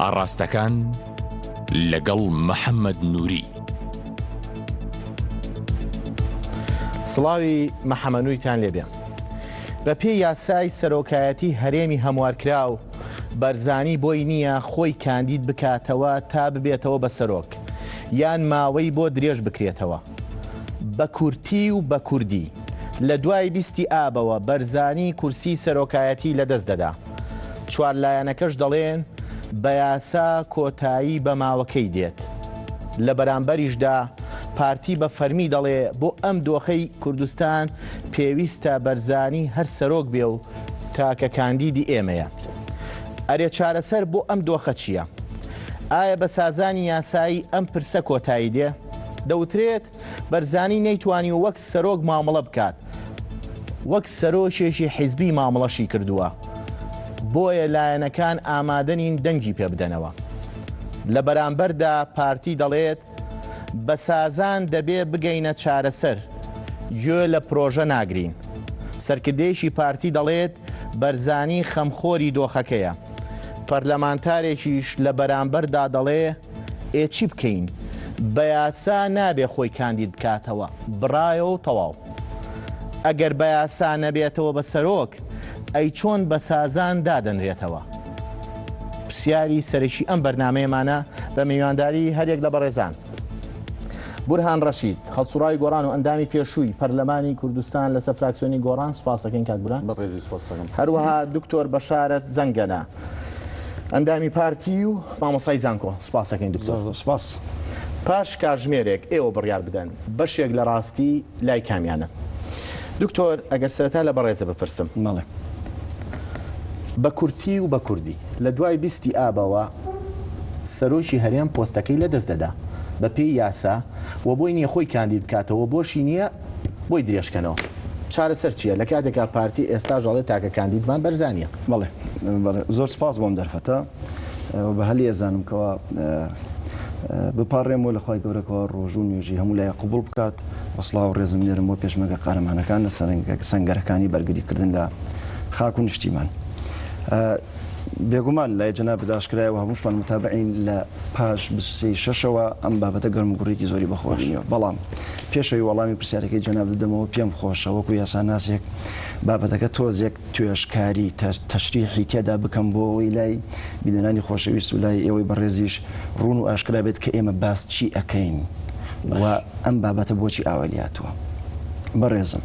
ئاڕاستەکان لەگەڵ محەممەد نووری. سڵاوی محەمەنووریتان لێبێ. بە پێی یاسای سەرۆکایەتی هەرێمی هەموارکراو بەرزانی بۆی نییە خۆی کاندید بکاتەوە تا ببێتەوە بە سەرۆک یان ماوەی بۆ درێژ بکرێتەوە بە کورتی و بە کوردی. لە دوای بیستی ئابەوە بەرزانی کورسی سەرۆکایەتی لەدەست دەدا. چوارلایەنەکەش دەڵێن بە یاسا کۆتایی بە ماوەکەی دێت. لە بەرامبەریشدا پارتی بە فەرمی دەڵێ بۆ ئەم دۆخەی کوردستان پێویستە بەرزانی هەر سەرۆک بێ و تاکە کاندیدی ئێمەیە. ئەرێ چارەسەر بۆ ئەم دۆخە چییە؟ ئایا بە سازانی یاسایی ئەم پرسە کۆتایی دێ؟ دەوترێت بەرزانی نەیتوانی وەک سەرۆک مامەڵە بکات، وەک سەرۆکێکی حیزبی مامەڵەشی کردووە. بۆیە لایەنەکان ئامادەنین دەنگی پێ بدەنەوە. لە بەرامبەردا پارتی دەڵێت بە سازان دەبێ بگەینە چارەسەر، گوێ لە پرۆژە ناگرین. سەرکردەیەکی پارتی دەڵێت بەرزانی خەمخۆری دۆخەکەیە. پەرلەمانتارێکیش لە بەرامبەردا دەڵێ چی بکەین؟ بە یاسا نابێ خۆی کاندید بکاتەوە، بڕایە و تەواو. ئەگەر بە یاسا نەبێتەوە بە سەرۆک، ئەی چۆن بە سازان دادەنرێتەوە؟ پرسیاری سەرەکی ئەم بەرنامەیەمانە بە میوانداری هەرێک لە بەڕێزان. بورهان ڕەشید، هەڵسوڕای گۆڕان و ئەندامی پێشووی پەرلەمانی کوردستان لەسەر فراکسیۆنی گۆڕان، سوپاسەکەین کاک بورهان. بەڕێزی سوپاسەکەم. هەروەها دکتۆر بەشارەت زەنگەنە، ئەندامی پارتی و مامۆستای زانکۆ، سوپاسەکەین دکتۆر. سوپاس. پاش کاتژمێرێک ئێوە بڕیار بدەن بەشێک لە ڕاستی لای کامیانە. دکتۆر ئەگەر سەرەتا لە بەڕێزە بپرسم، ماڵێ بە کورتی و بە کوردی لە دوای بیستی ئابەوە سەرۆکی هەرێم پۆستەکەی لەدەست دەدا بە پێی یاسا و بۆی نییە خۆی کاندید بکاتەوە، بۆشی نییە بۆی درێژکەنەوە. چارەسەر چییە؟ لە کاتێکا پارتی ئێستا ژەڵێت تاکە کاندیدمان بەرزانیە. بەڵێ زۆر سپاس بۆم دەرفەتە بە هەلی ئێزانم کەەوە بپارڕێم و لە خۆی گەورەکەەوە ڕۆژوو نوێژی هەموو لای قوبول بکات. وەسڵاو و ڕێزم لێرم بۆ پێشمەگە قارەمانەکان لە سەنگەرەکانی بەرگریکردن لە خاک و نیشتیمان. بێگومان لای جەناب بداشکرایەوە هەمووشمان متابعین لە پاش 26ەوە ئەم بابەتە گەرمگوڕێکی زۆری بەخۆشینەوە. بەڵام پێشەوەی وەڵامی پرسیارەکەی جەناب دەدەمەوە پێم خۆشە وەکو یاساناسێک بابەتەکە تۆزێک توێشکاری تەشریحی تێدا بکەم بۆ ئەوەی لای بیدەنانی خۆشەویست و لای ئێوەی بەڕێزیش ڕوون و ئاشکرا بێت کە ئێمە باس چی ئەەکەین و ئەم بابەتە بۆچی ئاوەلیاتوە. بەڕێزم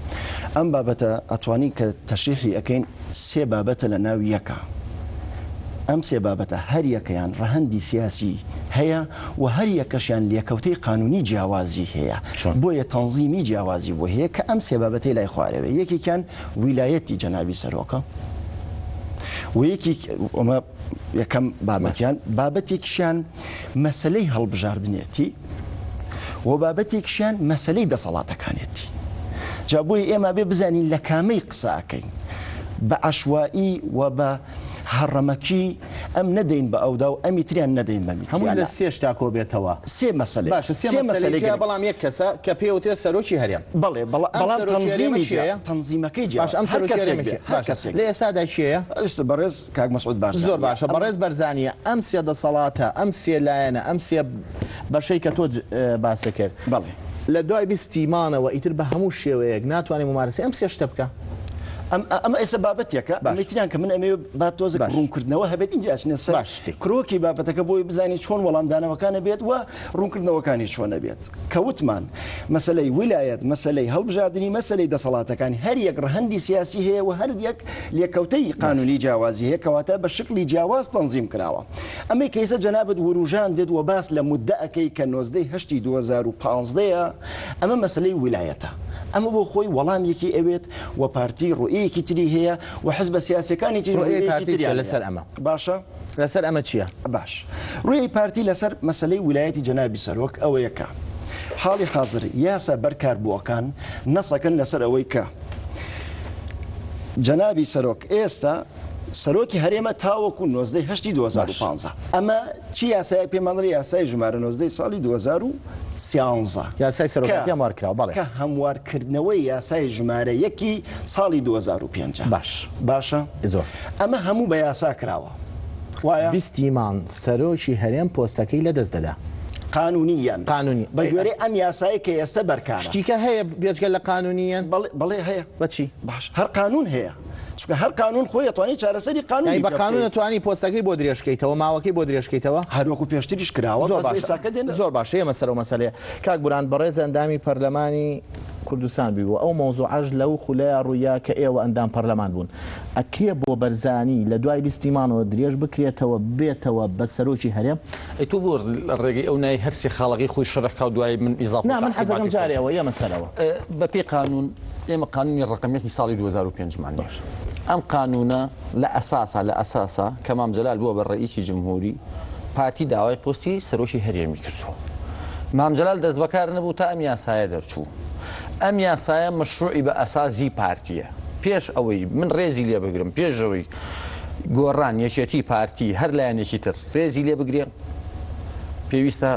ئەم بابەتە ئەتوانین کە تەشریحی ئەەکەین سێ بابەتە لە ناو یەکە. ئەم سێ بابەتە هەر یەکەیان ڕەهەندی سیاسی هەیە و هەر یەکەشیان لێکەوتەی قانونی جیاوازی هەیە. بۆیە تەنزیمی جیاوازی بۆ هەیە کە ئەم سێ بابەتەی لای خوارەوێ. یەکێکیان ویلایەتی جەنابی سەرۆکە و ئەمە یەکەم بابەتیان. بابەتێکیشیان مەسەلەی هەڵبژاردنێتی و بابەتێکیشیان مەسەلەی دەسەڵاتەکانێتی. جا بۆی ئێمە بێ بزانین لە کامەی قسەکەین، بە عەشوایی و بە هەڕەمەکی ئەم نەدەین بە ئەودا و ئەمی تریان نەدەین بەمیت. هەموو لە سێشتا کۆ بێتەوە. سێ مەسەلە. باشە سێ مەسەلەی بەڵام یەک کەسە کە پێوترێ سەرۆکی هەرێم. بەڵێ بەڵام تەنزیمەکەی باش ئەم سەرۆکیێمەشی لە ئێستادا کێیە؟ ئێستا بەڕێز کاک مەسعود بارزانی زۆر باشە. بەڕێز بەرزانیە ئەم سێ دەسەڵاتە، ئەم سێ لایەنە، ئەم سێ بەشەی کە تۆ باسە کرد. بەڵێ لە دوای بیستیمانەوە ئیتر بە هەموو شێوەیەک ناتوانێت ممارەسەی ئەم سێ شتە بکە. ئەمە ئێستا بابەتێکە ئەمیتیان کە من ئەمێ با تۆزە ڕوونکردنەوە هەبێت اینجا ئەچنە سەر کرۆکی بابەتەکە بۆی بزانانی چۆن وەڵامدانەوەکانە بێت و ڕوونکردنەوەکانی چۆنە بێت. کەوتمان مەسەلەی ویلایەت، مەسەلەی هەڵبژاردننی، مەسەلەی دەسەڵاتەکانی هەر یەک ڕەهەندی سیاسی هەیە و هەر یەک لێکەوتەی قانونی جیاوازی هەیە کەواتە بە شکلی جیاواز تەنزیم کراوە. ئەمەی کە ئێستا جەنابەت وروژان دێت و باس لە مودەعەکەی کە 19/8/2015 ئەمە مەسەلەی ویلایەتە. ئەمە بۆ خۆی وەڵامێکی ئەوێت و پارتی ڕوئەیەکی تری هەیە و حزبە سیاسەکانی لەسەر ئەمە. باشە لەسەر ئەمە چییە؟ باش ڕوئەی پارتی لەسەر مەسەلەی ویلایەتی جەنابی سەرۆک ئەوە یەکە. حاڵی حاضر یاسا بەرکاربووەکان نەسەکەن لەسەر ئەوەی کە جەنابی سەرۆک ئێستا سەرۆکی هەرێمە تاوەکو 19/8/2015. ئەمە چی یاسای پێمانڵی یاسای ژمارە 19 ساڵی 2013 یاسای سەرۆکاتی هەموارکراوە. بەڵێ کە هەموارکردنەوەی یاسای ژمارە 1 ساڵی 2005. باشە زۆر ئەمە هەموو بە یاسا کراوە. بیستیمان سەرۆکی هەرێم پۆستەکەی لەدەست دەدا قانونیان قانونی بە گوێرەی ئەم یاسایی کە ئێستا بەرکارە شتیکە هەیە بێجگە لە قانونیان بەڵێ هەیە بەچی باش هەر قانون هەیە چونکە هەر قانون خۆی دەتوانێت چارەسەری قانونی بە قانون دەتوانی پۆستەکەی بۆ درێژکەیتەوە ماوەکەی بۆ درێژکەیتەوە هەروەکو پێشتریش کراوە زۆر باشە ئێمە سەر و مەسەلەیە کاک بوران بەڕێز ئەندامی پەرلەمانی کوردستان بیبوو ئەو مۆزوعەش لەو خولەیە ڕوویا کە ئێوە ئەندام پەرلەمان بوون ئەکرێ بۆ بەرزانی لە دوای بیستیمانەوە درێژ بکرێتەوە بێتەوە بە سەرۆکی هەرێم تۆ بۆ ڕێگەی ئەو نای هەرسی خاڵەکەی خۆی شەڕەکە و دوای من ئیزافە من حەزەکەم جارێەوە ئێمە سەرەوە بە پێی قانون ئێمە قانونی ڕقەمێکی ساڵی 2005 مان نێش ئەم قانونە لە ئەساسا کە مام جەلال بووە بە ڕئیسی جمهوری پارتی داوای پۆستی سەرۆکی هەرێمی کردووە مام جەلال دەست بەکار نەبوو تا ئەم یاسایە دەرچوو ئەم یاسایە مەشروعی بە ئەسازی پارتیە پێش ئەوەی من ڕێزی لێ بگرم پێش ئەوەی گۆڕان یەکێتی پارتی هەر لایەنێکی تر ڕێزی لێ بگرێ پێویستە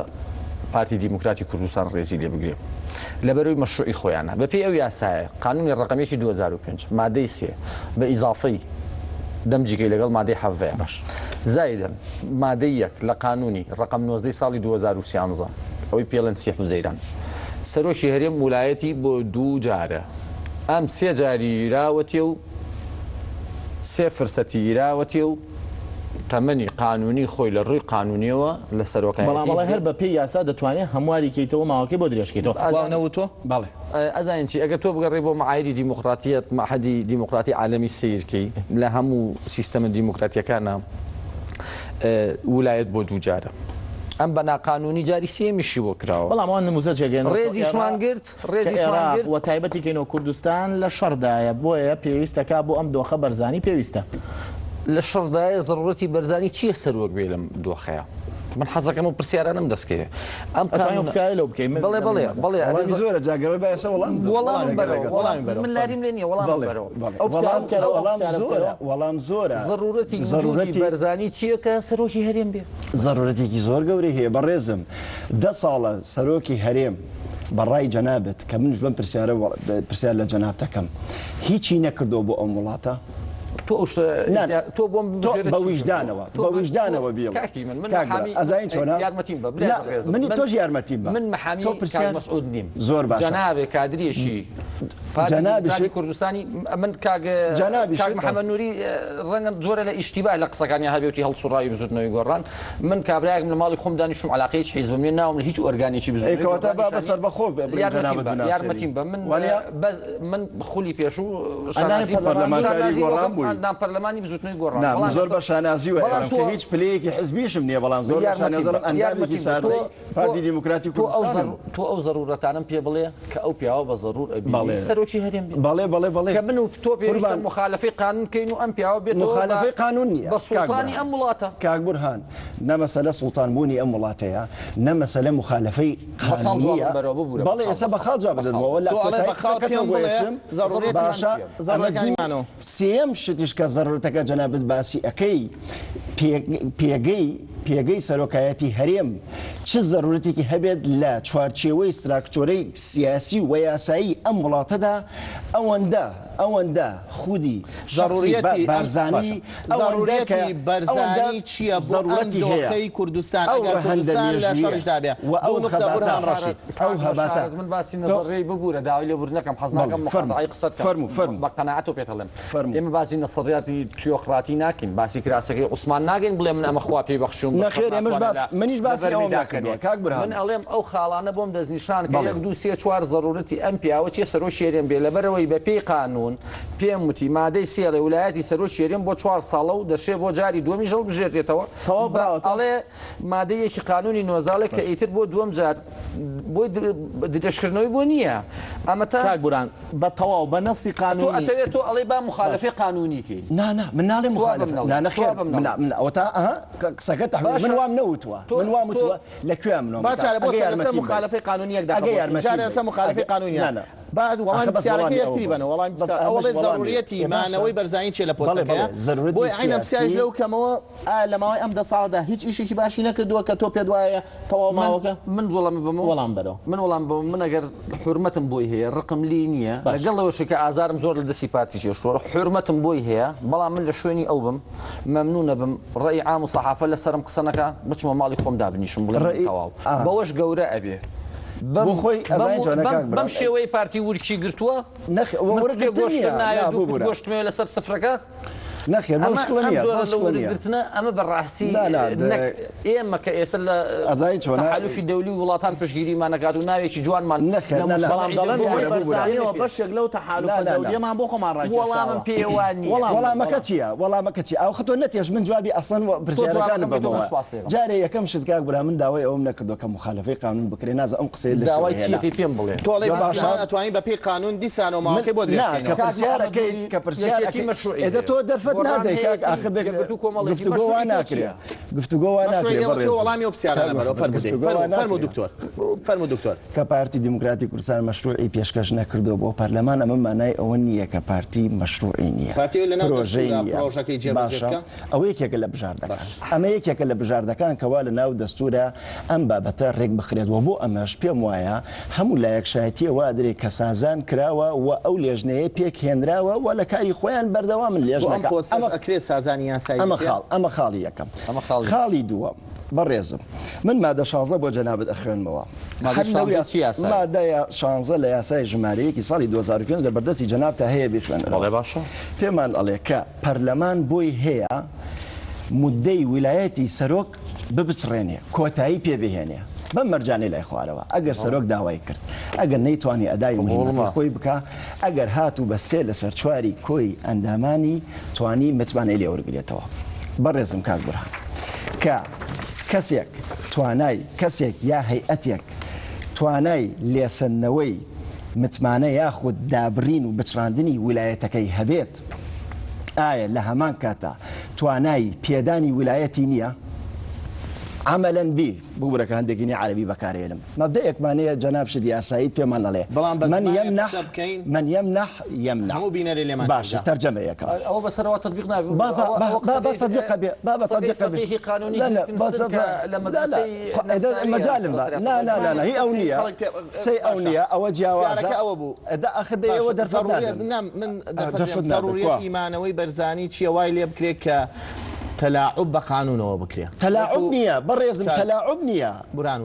پارتی دیموکراتی کوردستان ڕێزی لێ بگرێ لەبەرەوەی مەشروعی خۆیانە بەپێی ئەو یاسایە قانونی ڕقەمێکی 2005 مادەی 3 بە ئیزافەی دەمجیکەی لەگەڵ مادەی 7 باش زایدن مادەی 1 لە قانونی ڕقم 19 ساڵی 2013 ئەوەی پێڵێن سێ حوزەیران سەرۆکی هەرێم ویلایەتی بۆ 2 جارە ئەم 3 جاری راوەتێ و 3 فرسەتی راوەتێ و تەمەنی قانونی خۆی لە ڕووی قانونیەوە لە سەرۆکای بەڵام هەر بە پێی یاسا دەتوانێت هەمواری کەیتەوە ماوەکەی بۆ درێژکەیتەوە ئەوانەوتۆ بەڵێ ئەزانین چی ئەگەر تۆ بگەڕێ بۆ معایری دیموکراتیەت مەحەدی دیموکراتی عالەمی سیرکەی لە هەموو سیستەمە دیموکراتیەکانە ویلایەت بۆ 2 جارە ئەم بە ناقانونی جاری سێمیشی بۆ کراوە بەڵام ئەوان نموزە جێگەن ڕێزیشمان گرت ڕێزیشمان گرت و تایبەتی کەینەوە کوردستان لە شەڕدایە بۆیە پێویستەکە بۆ ئەم دۆخە بەرزانی پێویستە لە شەڕدایە ضرورەتی بەرزانی چییە سەرۆک بێ لەم دۆخەیە من حەزەکەم و پرسیارانم دەستکەوێ ئەم لەو بکەین بڵێ زۆرە جاگەڕ بەسە وەڵام من لاریم لێ نییە وەڵام زۆرە ضرورەتی بەرزانی چییە کە سەرۆکی هەرێم بێ ضرورەتێکی زۆر گەورەی هەیە بەڕێزم 10 ساڵە سەرۆکی هەرێم بەڕای جەنابەت کە منش بم پرسیار لە جەنابەتەکەم هیچی نەکردو بۆ ئەم وڵاتە تۆ بۆم بە ویژدانەوە بیڵ ئەزای چۆنە منی تۆش یارمەتیم بە من مەحامی مەسعود نیم زۆر باش جەنابێ کادریەشی جەنابی کوردستانی من کاگ محەممەد نووری ڕەنگە زۆرە لە ئیشتیبا لە قسەکانی هەبێتی هەڵسوڕایی بزوتنەوەی گۆڕان من کابراایەکم لە ماڵی خۆم دانیشتم علاقەیەکی حیزب من ناوم لە هیچ ئۆرگانێکی بزوتکەواتە با بەسەر بەخۆ یارمەتیم بە من خولی پێشوو نام پەرلەمانی بزوتنەوەی گۆڕان زۆر بە شانازی وە هیچ پلەیەکی حزبیشم نییە بەڵام زۆر شانازەڵم ئەندامێکی ساردەی پارتی دیموکراتی کوردستان تۆ ئەو ضرورەتانم پێ بڵێ کە ئەو پیاوە بە ضرور ئەبی سەرۆکی هەرێم بەڵێ کە من و تۆ پێویستە مخالفەی قانون کەین و ئەم پیاوە بێت مخالفەی قانون نییە بە سوڵتانی ئەم وڵاتە کاک بورهان نەمەسەلە سوڵتانبوونی ئەم وڵاتەیە نەمەسەلە مخالفەی قانونیە بەڵێ ئێستا بەخاڵ جواب بدەنەوە لە ضرورەتەکانیمانەوە سێم شتیش کە ضرورەتەکە جەنابەت باسی ئەەکەی پێگەی سەرۆکایەتی هەرێم چ ضرورەتێکی هەبێت لە چوارچێوەی استراکچۆرەی سیاسی و یاسایی ئەم وڵاتەدا ئەوەندە خودی ضرورەتی بارزانی بەرزانی چییە ضرورەتی هەیە کوردستان ئەگەر کوردستان لە شەڕشدا بێ و ئەو خەباتان ڕەشید ئەو هەباتە من باسی نەزەڕێی ببوورە داوای لێبوور نەکەم حەز ناکەم مخاطعی قسەت فەرموو بە قەناعەت و پێت هەڵێم ئێمە باسی نەسەڕیاتی تیۆقراتی ناکەین باسی کراسەکەی عوسمان ناگەین بڵێ من ئەمە خوا پێی بەخشوم نەخێر منیش باسی ئەوم ناکردووە کاک بورهان من ئەڵێم ئەو خاڵانە بۆم دەستنیشان کە 1 2 3 4 ضرورەتی ئەم پیاوە چیە سەرۆکی هەرێم بێ لەبەرەوەی بە پێی قانون پێم وتی مادەی 3 لە ویلایەتی سەرۆکی هەرێم بۆ 4 ساڵە و دەشێ بۆ جاری دووەمی ژەڵ بژێرێتەوە ئەڵێ مادەیەکی قانونی نۆزاڵێ کە ئیتر بۆ دووەم جار بۆی درێژکردنەوەی بۆ نییە ئەمە تا کاک بورهان بە تەواو بە نەسی قانونی تۆ ئەڵێ با مخالفەی قانونیکەی من ناڵێ مخالف نەخێر ئەوە تا قسەکە تەحویل من وام نەوتوە من وامتوە لەکوێ منەوە باچارە بۆ سەر مخالفەی قانونیەک دەکەن جارە سەر مخالفەی قانونیە بعد وڵام پرسیارەکە یەکتریبەنە وەڵام ئەوڵێ ضرورەتی مانەوەی بەرزانی چێ لە پۆستەکەیە بۆی عینە پرسیارش لەو کەمەوە لە ماوەی ئەم 10 ساڵدا هیچ ئیشێکی باشی نەکردووە کە تۆ پێت وایە تەواو ماوەکە من وەڵام بەرەوە من وەڵام بەوە من ئەگەر حرمەتم بۆی هەیە ڕقم لی نییە لەگەڵەوەشە کە ئازارم زۆر لە دەستی پارتی چێشتووە حرمەتم بۆی هەیە بەڵام من لە شوێنی ئەو بم مەمنونە بم ڕێی عام و سەحافە لەسەرم قسە نەکا بچمە ماڵی خۆم دابنیشم بڵێ تەواو بەوەش گەورە ئەبێ بەم شێوەی پارتی ورکی گرتووە گۆشتمێ لەسەر سفرەکە نەخێر گرتنە ئەمە بەڕاستی ئێمە کە ئێستا لە تەحالوفی دەولی و وڵاتان پشتگیریمان نەکات و ناوێکی جوانمان بەشێک لەو تەحالوفە دەولیەمان بۆ خۆمان ڕای وەڵامم پێوان نییە وەڵامەکە چییە وەڵامەکە چی ئەو خۆ نەتێش من جوابی ئەسڵەن پرسیارەکان بەمەوە جارێ یەکەم شت کاک برا من داوای ئەوم نەکردو کە مخالفەی قانون بکرێ نازە ئەم قسەی داوای چیەکەی پێم بڵێ تۆڵێ ئەتوانین بە پێی قانون دیسانەوە ماوەکەی بۆ درێژکەین کە پرسیارەکەی کە پرسیارەکەی ئێدە تۆ دەرفەت نادەی کاک آخر گفتوگۆوان ناکرێ گفتوگۆوان ناکرێ وەڵامی ئەو پرسیارانە بەرەوە فەرموو دکتۆر کە پارتی دیموکراتی کوردستان مەشروعی پێشکەش نەکردو بۆ پەرلەمان ئەمە مانای ئەوە نییە کە پارتی مەشروعی نییە باشە ئەوە یەکێکە لە بژاردەکان ئەمە یەکێکە لە بژاردەکان کەوا لە ناو دەستورە ئەم بابەتە ڕێک بخرێتەوە بۆ ئەمەش پێم وایە هەموو لایەکشایەتیە وا درێ کە سازان کراوە و ئەو لێژنەیە پێک هێنراوە و لە کاری خۆیان بەردەوام من لێژنەکە ئەمە خاڵی یەکەم خاڵی دووەم بەڕێزم من مادە 16 بۆ جەنابەت ئەخوێنمەوە مادەیە 16 لە یاسای ژمارەیەکی ساڵی 2005 لە بەردەستی جەناب تا هەیە بخوێنەوە پێمان ئەڵێ کە پەرلەمان بۆی هەیە مودەی ویلایەتی سەرۆک ببچڕێنێ کۆتایی پێبهێنێ بەم مەرجانەی لای خوارەوە ئەگەر سەرۆک داوای کرد ئەگەر نەیتوانی ئەدای مهمەتی خۆی بکە ئەگەر هاتوو بە سێ لەسەر چواری کۆی ئەندامانی توانی متمانەی لێ وەرگێتەوە بەڕێزم کاک برهان کە کەسێک توانای کەسێک یا هەیئەتێک توانای لێسەنەوەی متمانە یاخود دابرین و بچراندنی ویلایەتەکەی هەبێت ئایا لە هەمان کاتە توانای پێدانی ویلایەتی نییە عملا بی بورك عندك عربي بكاريلم مبدئك مانية جناب شدي ياسايد في من عليه من يمنح مو بينا اللي ما باش ترجمه ياك هو بس هو تطبيقنا بابا تطبيق فقهي قانوني لما مجال لا هي اونيه سي اونيه او جوازه او ابو اخذ هو ضروريه من ضروريه ايمانوي برزاني شي وايلي بكريك تلاعب بقانونه بكريه تلاعب نيه بريزم تلاعب نيه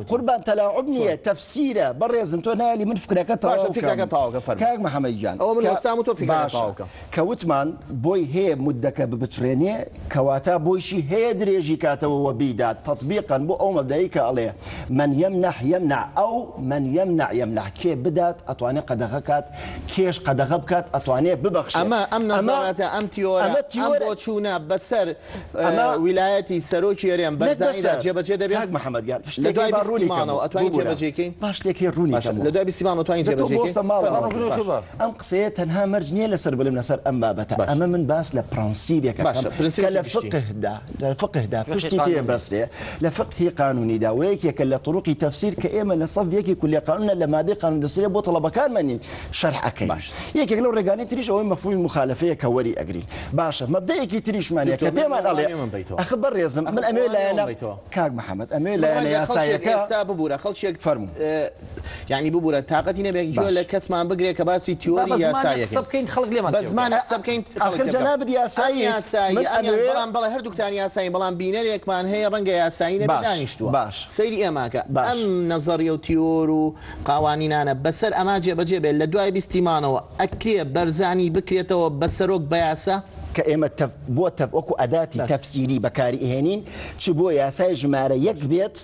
قربان تلاعب نيه تفسيره بريزم تو نالي من فكرك تاوك كاك محمد جان او من وسامو تو فكرك تاوك كوتمان بوي هي مدك ببتريني كواتا بوي شي هي دريجي كاتو وبيدات تطبيقا بو او مبدئيك عليه من يمنع او من يمنع كي بدات اتواني قدغكات كيش قدغبكات اتواني ببخش ام نظرته ام تيورا ام بوتشونا بسر ولايتي سەرۆکی هەرێم بەرزانیدا جێبەجێ دەبێت کاک محەممەد گیان لە دوای بیستیمانەوە ئەتوانین جێبەجێکەین باش تێکی ڕوونی لە دوای بیستیمان ئەتوانین جێبەجێکەین ئەم قسەیە تەنها مەرج نییە لەسەر بڵێم لەسەر ئەم بابەتە ئەمە من باس لە پرەنسیبێکە کە لە فقهدا پشتی پێ بەسرێ لە فقهی قانونیدا و یەکێکە لە طرقی تەفسیر کە ئێمە لە سەف یەکی کولی قانونە لە مادەی قانون دەستوری بۆ تەڵەبەکانمانی شەرح ئەکەین یەکێک لەو ڕێگانەی تریش ئەوەی مەفهومی مخالفەیە کە وەری ئەگرین باشە مەبدەیەکی تریشمانەیە کە پێمان ئەڵێ أخ بريزم من أميل أنا كاج محمد أميل أنا يا سايكا ببورة خلشيك فرمو يعني ببورة طاقتي نبي جوا لكاس ما بقري كباسي تيوري يا سايكا سب كين خلق لي ما بس ما نحسب كين آخر جناب يا ساي أنا بلان بلا هردوك تاني يا ساي بلان بينيريك مان هي رنجة يا ساي نبي دانيشتوا باش سيري أماكا أم نظرية وتيورو قوانين أنا بسر أماجي بجيب لدواي باستيمانه أكيد برزاني بكريته بسروك بياسة كإما بو وكو أداتي تفسيري بكاري إهانين شبو ياساي جمارة يك بيت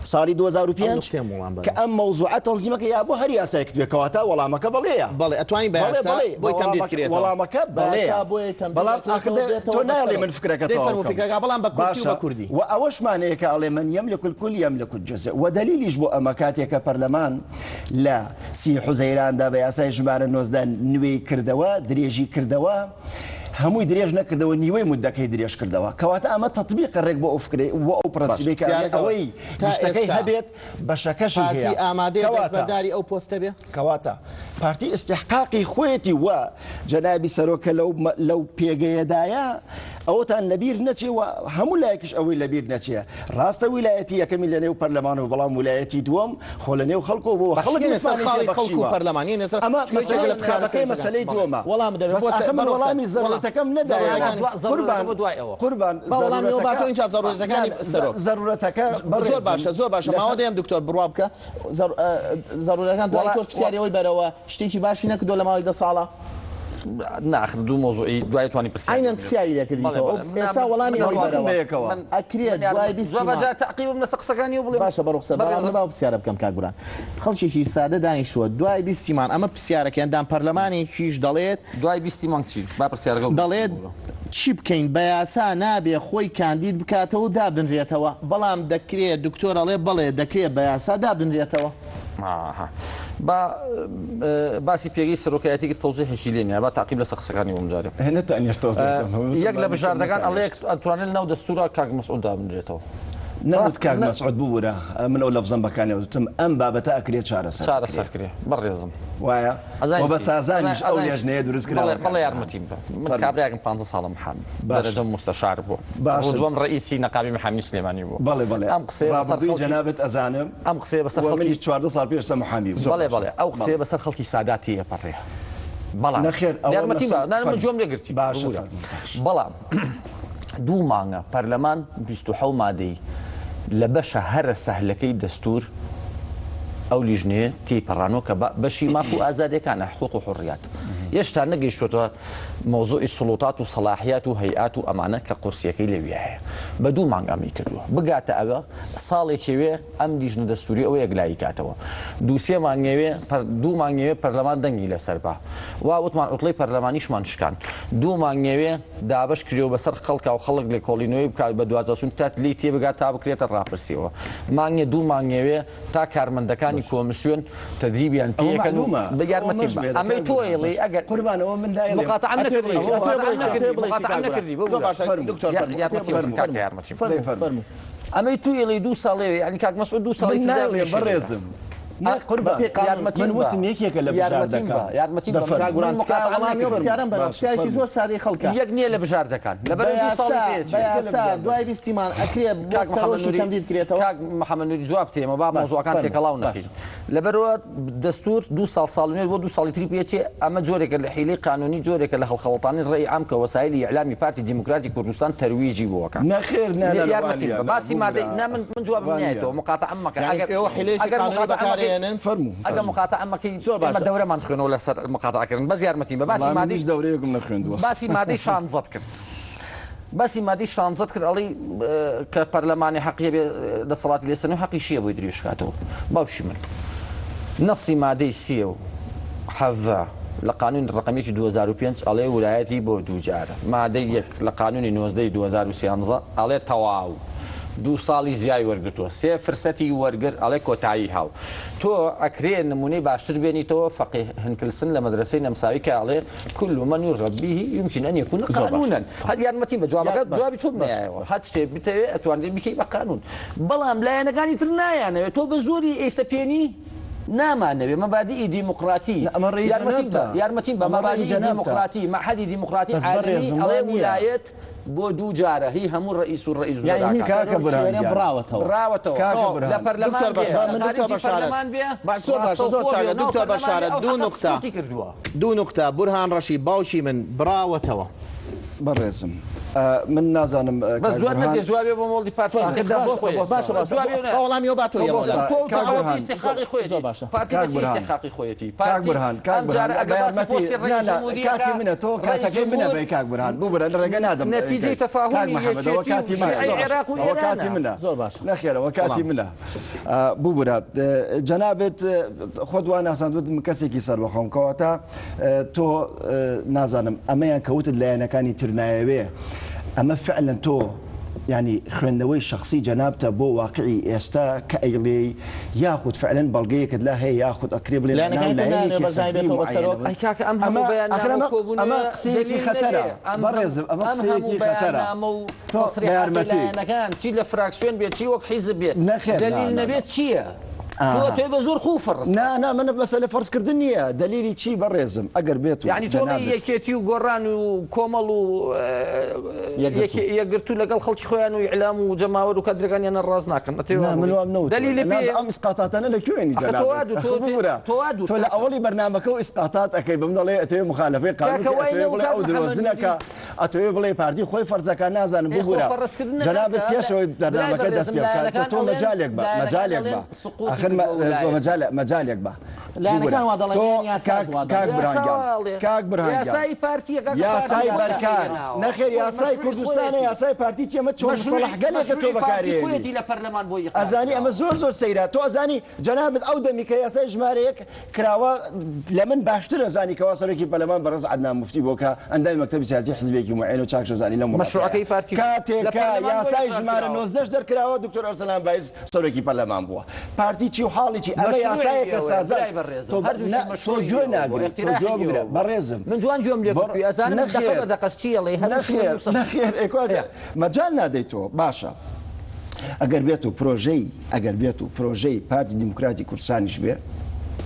صاري 2005 كأم موضوعات تنظيمك يا أبو هري ياساي كتبه كواتا ولا مكا بليا بلي أتواني بياسا بوي تمديد كريتا ولا مكا بليا بلان أخذ تنالي من فكرك تفهم فكرك بلان بكردي وبكردي وأوش معنى كالي من يملك الكل يملك الجزء ودليل يجبو أمكاتي كبرلمان لا سي حزيران دا بياساي جمارة نوزدان نوي كردوا دريجي كردوا هەمووی درێژ نەکردەوە نیوەی مدەکەی درێژ کردەوە کەواتە ئەمە تطبیق ڕێک بۆ ئەوفکرێ و ئەو پرەنسیبەی کە ئەوەی گشتەکەی هەبێت بەشەکەشی هەیە ئامادەی بەرداری ئەو پۆستە بێ کەواتە پارتی استحقاقی خۆیەتی وە جەنابی سەرۆکە لەو پێگەیەدایە ئەوتان لەبیر نەچێوە هەموو لایەکش ئەوەی لەبیر نەچێ ڕاستە ویلایەتی یەکەمی لە نێو پەرلەمان و بەڵام ویلایەتی دووەم خۆ لە نێو خەڵکۆ بۆ خەڵک و پەرلەمانی نێسەر ئەمە انتخابەکەی مەسەلەی دووەمە وەڵام دەبێت وەڵامی زەڕورەتەکەم نەدایەکان قوربان وەڵامی ئەو باتەوە اینجا زەڕورەتەکانی زەڕورەتەکە زۆر باشە ماوە دەیەم دکتۆر بڕوا بکە زەڕورەکان دوای تۆش پرسیارەوەی بەرەوە شتێکی باشی نەکردو لە ماوەی 10 ساڵە ناخر دوو مۆزوعی دوای توانی پرسیاری ئاینەن پرسیاری لەکردیتەوە ئێستا وەڵامی ئەوەی بەرەوە ئەکرێت دوای 20 بەجا تەعقیبم لە سەقسەکانی و بڵێ باشە بەڕوخسە بەڵام نەبا پرسیارە بکەم کاکبوران خەڵکێکی سادە دانیشتووە دوای 20 مان ئەمە پرسیارەکەیاندان پەرلەمانێکیش دەڵێت دوای 20 مانگ چی با پرسیارەکە دەڵێت چی بکەین بە یاسا نابێ خۆی کاندید بکاتەوە و دابنرێتەوە بەڵام دەکرێت دکتۆرەڵێ بەڵێ دەکرێت بە یاسا دابنرێتەوە باسی پێگەی سەرۆکایەتی کرد تەوزیحێکی لێنە با تاقیب لە سەقسەکانی ومجارێ یەک لە بژاردەکان ئەڵەیەک ئەتوانێت لەناو دەستورە کاک مەسعود دابنرێتەوە نەوەست کاک مەسعود بوورە من ئەو لەفزەم بەکانی وتم ئەم بابەتە ئەکرێت چارەسەرکرێ بەڕێزم وایە بە سازانیش ئەو لێژنەیە دروستکراوە بەڵێ یارمەتیم بە من کابراگەم 50 ساڵە محامی دەرەجەم مستەشار بوو دووەم ڕئیسی نەقابی محامی سلێمانی بوو بەڵێ ئەم قسەی جەنابەت ئەزانم ئەم قسەیە بەسەر خەڵکی 14 ساڵ پێش محامی بەڵێ ئەو قسەیە بەسەر خەڵکی ساداتی هەپەڕێ بەڵام یارمەتیم بە جۆم لێگرتی بەڵام دوو مانگە پەرلەمان 27 مادەی لە بەشە هەرە سەهلەکەی دەستور ئەو لیژنێ تێپەڕانەوە کە بەشی ماف و ئازادەکانە حقوق و حڕیات هێشتا نەگەیشتوەوە مۆزوعی سڵوتات و سەلاحیات و هەیئات و ئەمانە کە قورسیەکەی لەوێ هەیە بە دوو مانگ ئەمی کردووە بگاتە ئەوە ساڵێکێوێ ئەم لیژنە دەستوری ئەوە یەکلایی کاتەوە دووسێ مانگەوێ دوو مانگەوێ پەرلەمان دەنگی لەسەر با وا وتمان ئوتڵەی پەرلەمانیشمان شکان دوو مانگەوێ دابش کردەوە بەسەر خەڵکا و خەڵک لێ کۆڵینەوەی بکات بە دواتەسون تا لی تێبگات تا بکرێتە ڕاپرسیەوە مانگێ دوو مانگەوێ تا کارمەندەکانی کۆمسیۆن تدریبیان پێکەن و بە یارمەتی ئەمەی تۆ ئێڵێ ئەگەر قوربانەوە من مقاطعة نكردي أما تويلي دو صالي يعني كاك مسعود دو صالي بريزم من وتم يكيك اللي بجاردك يارمتين بسياري زور سادي خلقه يقني اللي بجاردك كان بياسا دواي بيستيمان أكريب بوصروشي تمديد كريتو كاك محمد نوري جوابتي ما باب موضوع كان تكلاو نكين لبرو دستور دو صالوني ودو صالي تريبيتي أما جورك الحيلي قانوني جورك اللي خلطاني الرأي عام كوسائل إعلامي بارتي ديمقراطي كردستان ترويجي بوكا نخير يارمتين باسي ما من جواب نهايته مقاطعة أمك فرمو اگر مقاطعه امکی ما دوره من خوینو ولا سر مقاطعه کردن بس یارمتیم باسی مادی دوره یکم نخویندو باسی مادی شانزد کرد باسی مادی شانزد کرد علی که پارلمانی حقیه به صلات لیسن حقی شیء بو يدريش كاتو باوشي من نصي مادي سيو حفا لقانون الرقمي 2005 عليه ولايتي بو دوجار مادي لقانون 19 2013 عليه تواو دو ساڵی زیای وەرگرتووە سێ فرسەتی وەرگر ئەڵێ کۆتایی هاو تۆ ئەکرێ نمونەی باشتر بێنیتەوە فەقیه هنکلسن لە مەدرسەی نەمساوی کە ئەڵێ كل من يربيه يمكن أن يكون قانونا هاد یارمەتیم بە جوابی تۆ نایەوە هات شتێ بتەوێت ئەتوانێت بکەی بە قانون بەڵام لایەنەکانی تر نایانەوێت تۆ بە زۆری ئێستا پێنی نامانەوێ مەبادی دیموکراتی یارمەتیم بە مەبادی دیموکراتی معهدی دیموکراتی عالمی ئەڵێ ویلایەت بۆ دوو جارە هی هەموو ڕئیس و ڕئیس دکتۆر بەشارەت دوو نوقتە بورهان ڕەشی باوکی من براوەتەوە بەڕێزم من نازانم بس جواب ندي جوابي بمولدي بارتي وەڵامی ئەو باتۆ استحقاقی خويتي بارتي استحقاقی خويتي كاك برهان كاتي منه تو كاتي منه بي كاك برهان بو برهان رجع ادم نتيجه تفاهمي وكاتي العراق وكاتي منه زور باشا نخير وكاتي منه بو برهان جنابت خود وانا ساندود مكسيكي سر بخوم كواتا تو نازانم اما كوت اللي انا كاني ترنايوي اما فعلا تو يعني خوێندنەوەی شخصی جەنابتە بۆ واقعی ئێستا کە ئەیڵێ یاخود فعلەن بەڵگەیەکت لا هەیە یاخود ئەکرێ بڵێ ئەمە قسەیەکی خەتەرە بەڕێزم ئەمە قسەیەکی خەتەرە تصريحات چی لە فراکسیۆن بێت چی وەک حیزب بێت دلیل نەبێت چییە؟ توی بە زۆر خوو فرس نا منە بەسەلە فەرزکردن نییە دلیلی چی بەڕێزم ئەگەر بێت یعنی تۆڵی یەکێتی و گۆڕان و کۆمەڵ و یەکگرتو لەگەڵ خەڵکی خۆیان و ئیعلام و جەماوەر و کادرەکانیان ڕاز ناکەن دلیل ئەم ئیسقاتاتانە لەکوێنی تۆ لە ئەوڵی بەرنامەکە و ئیسقاتات ئەەکەی بم دەڵێ ئەتوێ مخالفەی قانون بڵێ ئەو درۆزنەکە ئەتوێ بڵێ پارتی خۆی فەرزەکان نازانم ببوورە جەنابەت پێشەوەی بەرنامەکە دەست پێ بکات تۆ مەجالێک بە مەجالێک بە کاک برهان یاسای پارتی یاسای بەرکار نەخێر یاسای کوردستانە یاسای پارتی چێمە چۆن سەڵحگەلێکە تۆ بەکارێتی لە پەرلەمان بۆ ئەزانی ئەمە زۆر سەیرا تۆ ئەزانی جەنابەت ئەو دەمی کە یاسای ژمارەیەک کراوە لە من باشتر ئەزانی کەوا سەرۆکی پەرلەمان بەڕێز عەدنان موفتی بۆ کە ئەندامی مەکتەبی سیاسی حزبێکی معین و چاک شەزانی لە مەشروعەکەی پارتی کاتێکە یاسای ژمارە 19 دەرکراوە دکتۆر ئەرسەلان بایز سەرۆکی پەرلەمان بووە پارتی چی و حاڵی ئەمە یاسایەکە سازای تۆ گوێ ناگرێت بەڕێزم من جوان گوێم لێ کردووی ئەزانم دەقەش چیەڵێ نەخێر مەجال نادەیت تۆ باشە ئەگەر بێت و پرۆژەی پارتی دیموکراتی کوردستانیش بێ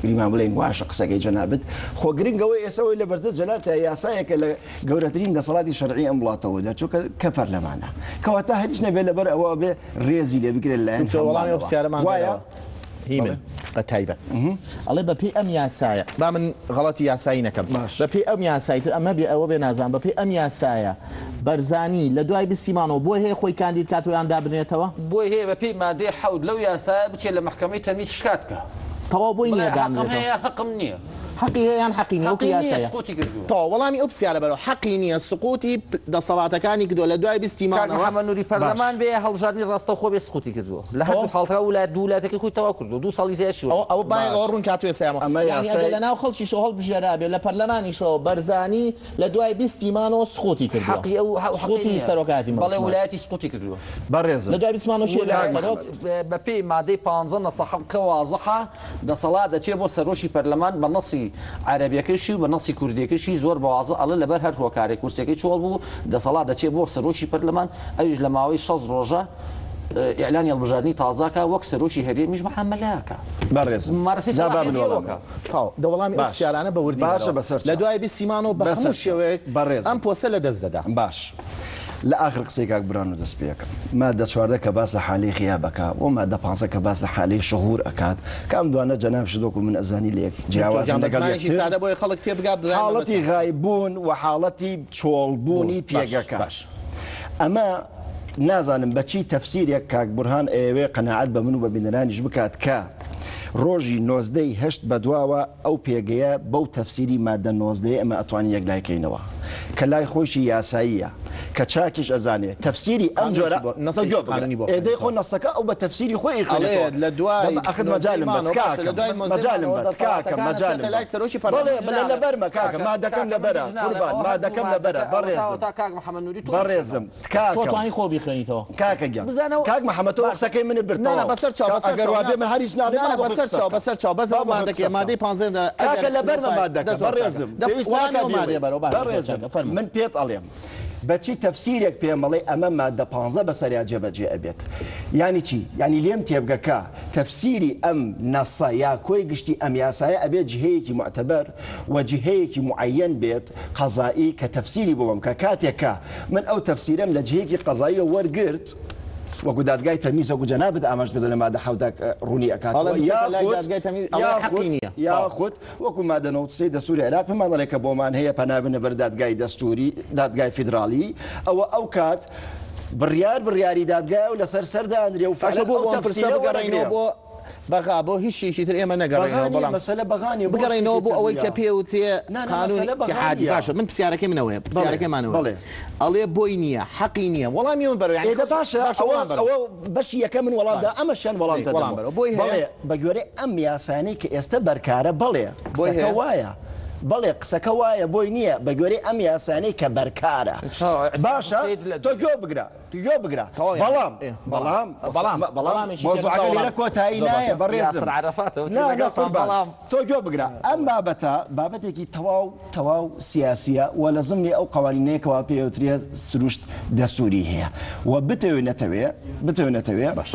گریمان بڵێن واشە قسەکەی جەنابەت خۆ گرنگەوەی ئێسەوەی لە بەردەست جەنابتە یاسایەکە لە گەورەترین دەسەڵاتی شەرعی ئەم وڵاتەوە دەرچوو کە پەرلەمانە کەواتە هەریچ نەبێت لەبەر ئەوە بێ ڕێزی لێ بگرێت لایەن وەڵامی پرسیارەمان وایە هیمن تایبەت ئەڵێ بەپێی ئەم یاسایە با من غەڵەتی یاسایی نەکەم بەپێی ئەم یاسایتر ئەمە بێ ئەوە بێ نازان بەپێی ئەم یاسایە بەرزانی لە دوای بسیمانەوە بۆ هەیە خۆی کاندید کاتۆیان دابنێتەوە بۆی هەیە بەپێی مادەی حەود لەو یاسایە بچێت لە محکەمەی تەمیز شکاتکە تەواو بۆی نییە دامنێتەوە حەقم نییە حەقی هەیەیان حەقی نیە یاسایە تەواو وەڵامی ئەو پرسیارە بەرەوە حەقی نییە سقوتی دەسەڵاتەکانی کردووە لە دوای بستیمانەوە محەممەد نووری پەرلەمان بێ هەڵبژاردننی ڕاستە خۆ بێ سقوتی کردووە لە هەردوو خاڵتەکە وڵات دوولاتەکەی خۆی تەواو کردو 2 ساڵی زیاتر ئەو باید ئەوە ڕوون کاتوێ سایمە لە ناو خەڵکیشەوە هەڵبژێرا بێ لە پەرلەمانیشەوە بەرزانی لە دوای بستیمانەوە سقوتی کردووە حەقی ئەو سقوتی سەرۆکاتی بەڵێ وڵایەتی سقوتی کردووە بەڕێزم لە دوای بستیمانەوە بەپێی مادەی 15 نەسەحەکە وازەحە دەسەڵات دەچێت بۆ سەرۆشی پەرلەمان بە نەسی عەرەبیەکەشی و بە نەسی کوردیەکەشی زۆر بەوازە ئەڵێ لەبەر هەر هۆکارێک کورسەکەی چۆڵ بوو دەسەڵات دەچێت بۆ سەرۆشی پەرلەمان ئەویش لە ماوەی 6 ڕۆژە ئیعلانی هەڵبژاردننی تازاکە وەک سەرۆکی هەرێمیش مەحەمەلەکە بەڕێزم دەوڵامی پرسیارانە بە وردی باشە بەسەر لە دوای بستیمانەوە بە هەموو شێوەیەک بەڕێز ئەم پۆستە لە دەست دەدا باش لە ئاخر قسەی کاک بران و دەست پێەکەم مادە 14 کە باس لە حاڵەی خیابەکە و مادە 15 کە باس لە حاڵەی شەهور ئەکات کام دوانە جەناب شدۆک و من ئەزانی لە جیاوازی سادە بۆی خەڵک تێبگات حاڵەتی غایبوون و حاڵەتی چۆڵبوونی پێگەکە ئەمە نازانم بەچی تەفسیرێک کاک بورهان ئێوێ قەناعەت بە من و بە بینەرانیش بکات کە ڕۆژی 19 بەدواوە ئەو پێگەیە بەو تەفسیری مادە 19 ئەمە ئەتوانی یەکلایکەینەوە کە لای خۆشی یاساییە کە چاکیش ئەزانێت تەفسیری ئەم جۆرە ئێدەی خۆ نەسەکە ئەو بە تەفسیری خۆی لە دوای ئەخت مەجالم لەبەرمە کاکە مادەکەم لەبەرە قوربان مادەکەم لەبەرە بەڕێزم توانی خۆ بیخوێنیتەوە کاکە گیان کاک محەممەدەوە قسەکەی من بردنەوە بەسەر ئەگەر وابێ من هەریش نابێ بەسەر چاو بەزەوە مادەکە مادەی 15 کاکە لەبەرمە مادەکە بەڕێزم بەڕێزم من پێت ئەڵێم بەچی تەفسیرێک پێمەڵێ ئەمە مادە 15 بەسەریا جێبەجێ ئەبێت یعنی چی یعنی لێم تێبگەکە تەفسیری ئەم نەسە یا کۆی گشتی ئەم یاسایە ئەبێت جهەیەکی معتەبەر و جهەیەکی معەن بێت قەزایی کە تەفسیری بڵم کە کاتێکە من ئەو تەفسیرم لە جهەیەکی قەزایی وەرگرت وەکو دادگای تەمیز وەکو جەنابەت ئاماژ بدە لە مادە حەوتە ڕوونی ئەکاتەوە یاخود وەکو مادە 93 دەستوری عێراق پێمانڵێکە بۆمان هەیە پەنابنە بەر دادگای دەستوری دادگای فیدرالی ئەو کات بڕیاری دادگای و لەسەر سەردانرێ و فاشە بۆ بگەڕێنەوە بۆ بەغا بۆ هیچ شێکی تر ئێمە نەگەڕێنەوە بەڵام مەسەلە بەغانی بگەڕێنەوە بۆ ئەوەی کە پێوتێ قانون حادی باشە من پرسیارەکەی منەوەیە پرسیارەکەمانەوە ئەڵێ بۆی نییە حەقی نییە وەڵامی من بەرەوە ئێدە باشە ئەوە بەشی یەکە من وەڵامدا ئەمەشیان وەڵام بۆی بەڵێ بە گوێرەی ئەم یاسانەی کە ئێستا بەرکارە بڵێ بۆی وایە بەڵێ قسەکە وایە بۆی نییە بە گوێرەی ئەم یاسانەی کە بەرکارە باشە تۆ گوێ بگرە بەڵام لێرە کۆتایی نایە بەڕێزم تۆ گوێ بگرە ئەم بابەتێکی تەواو سیاسیە و لە زمنی ئەو قوانینەیەکەوە پێوترێ سروشت دەستوری هەیە و بتەوێ نەتەوێ باش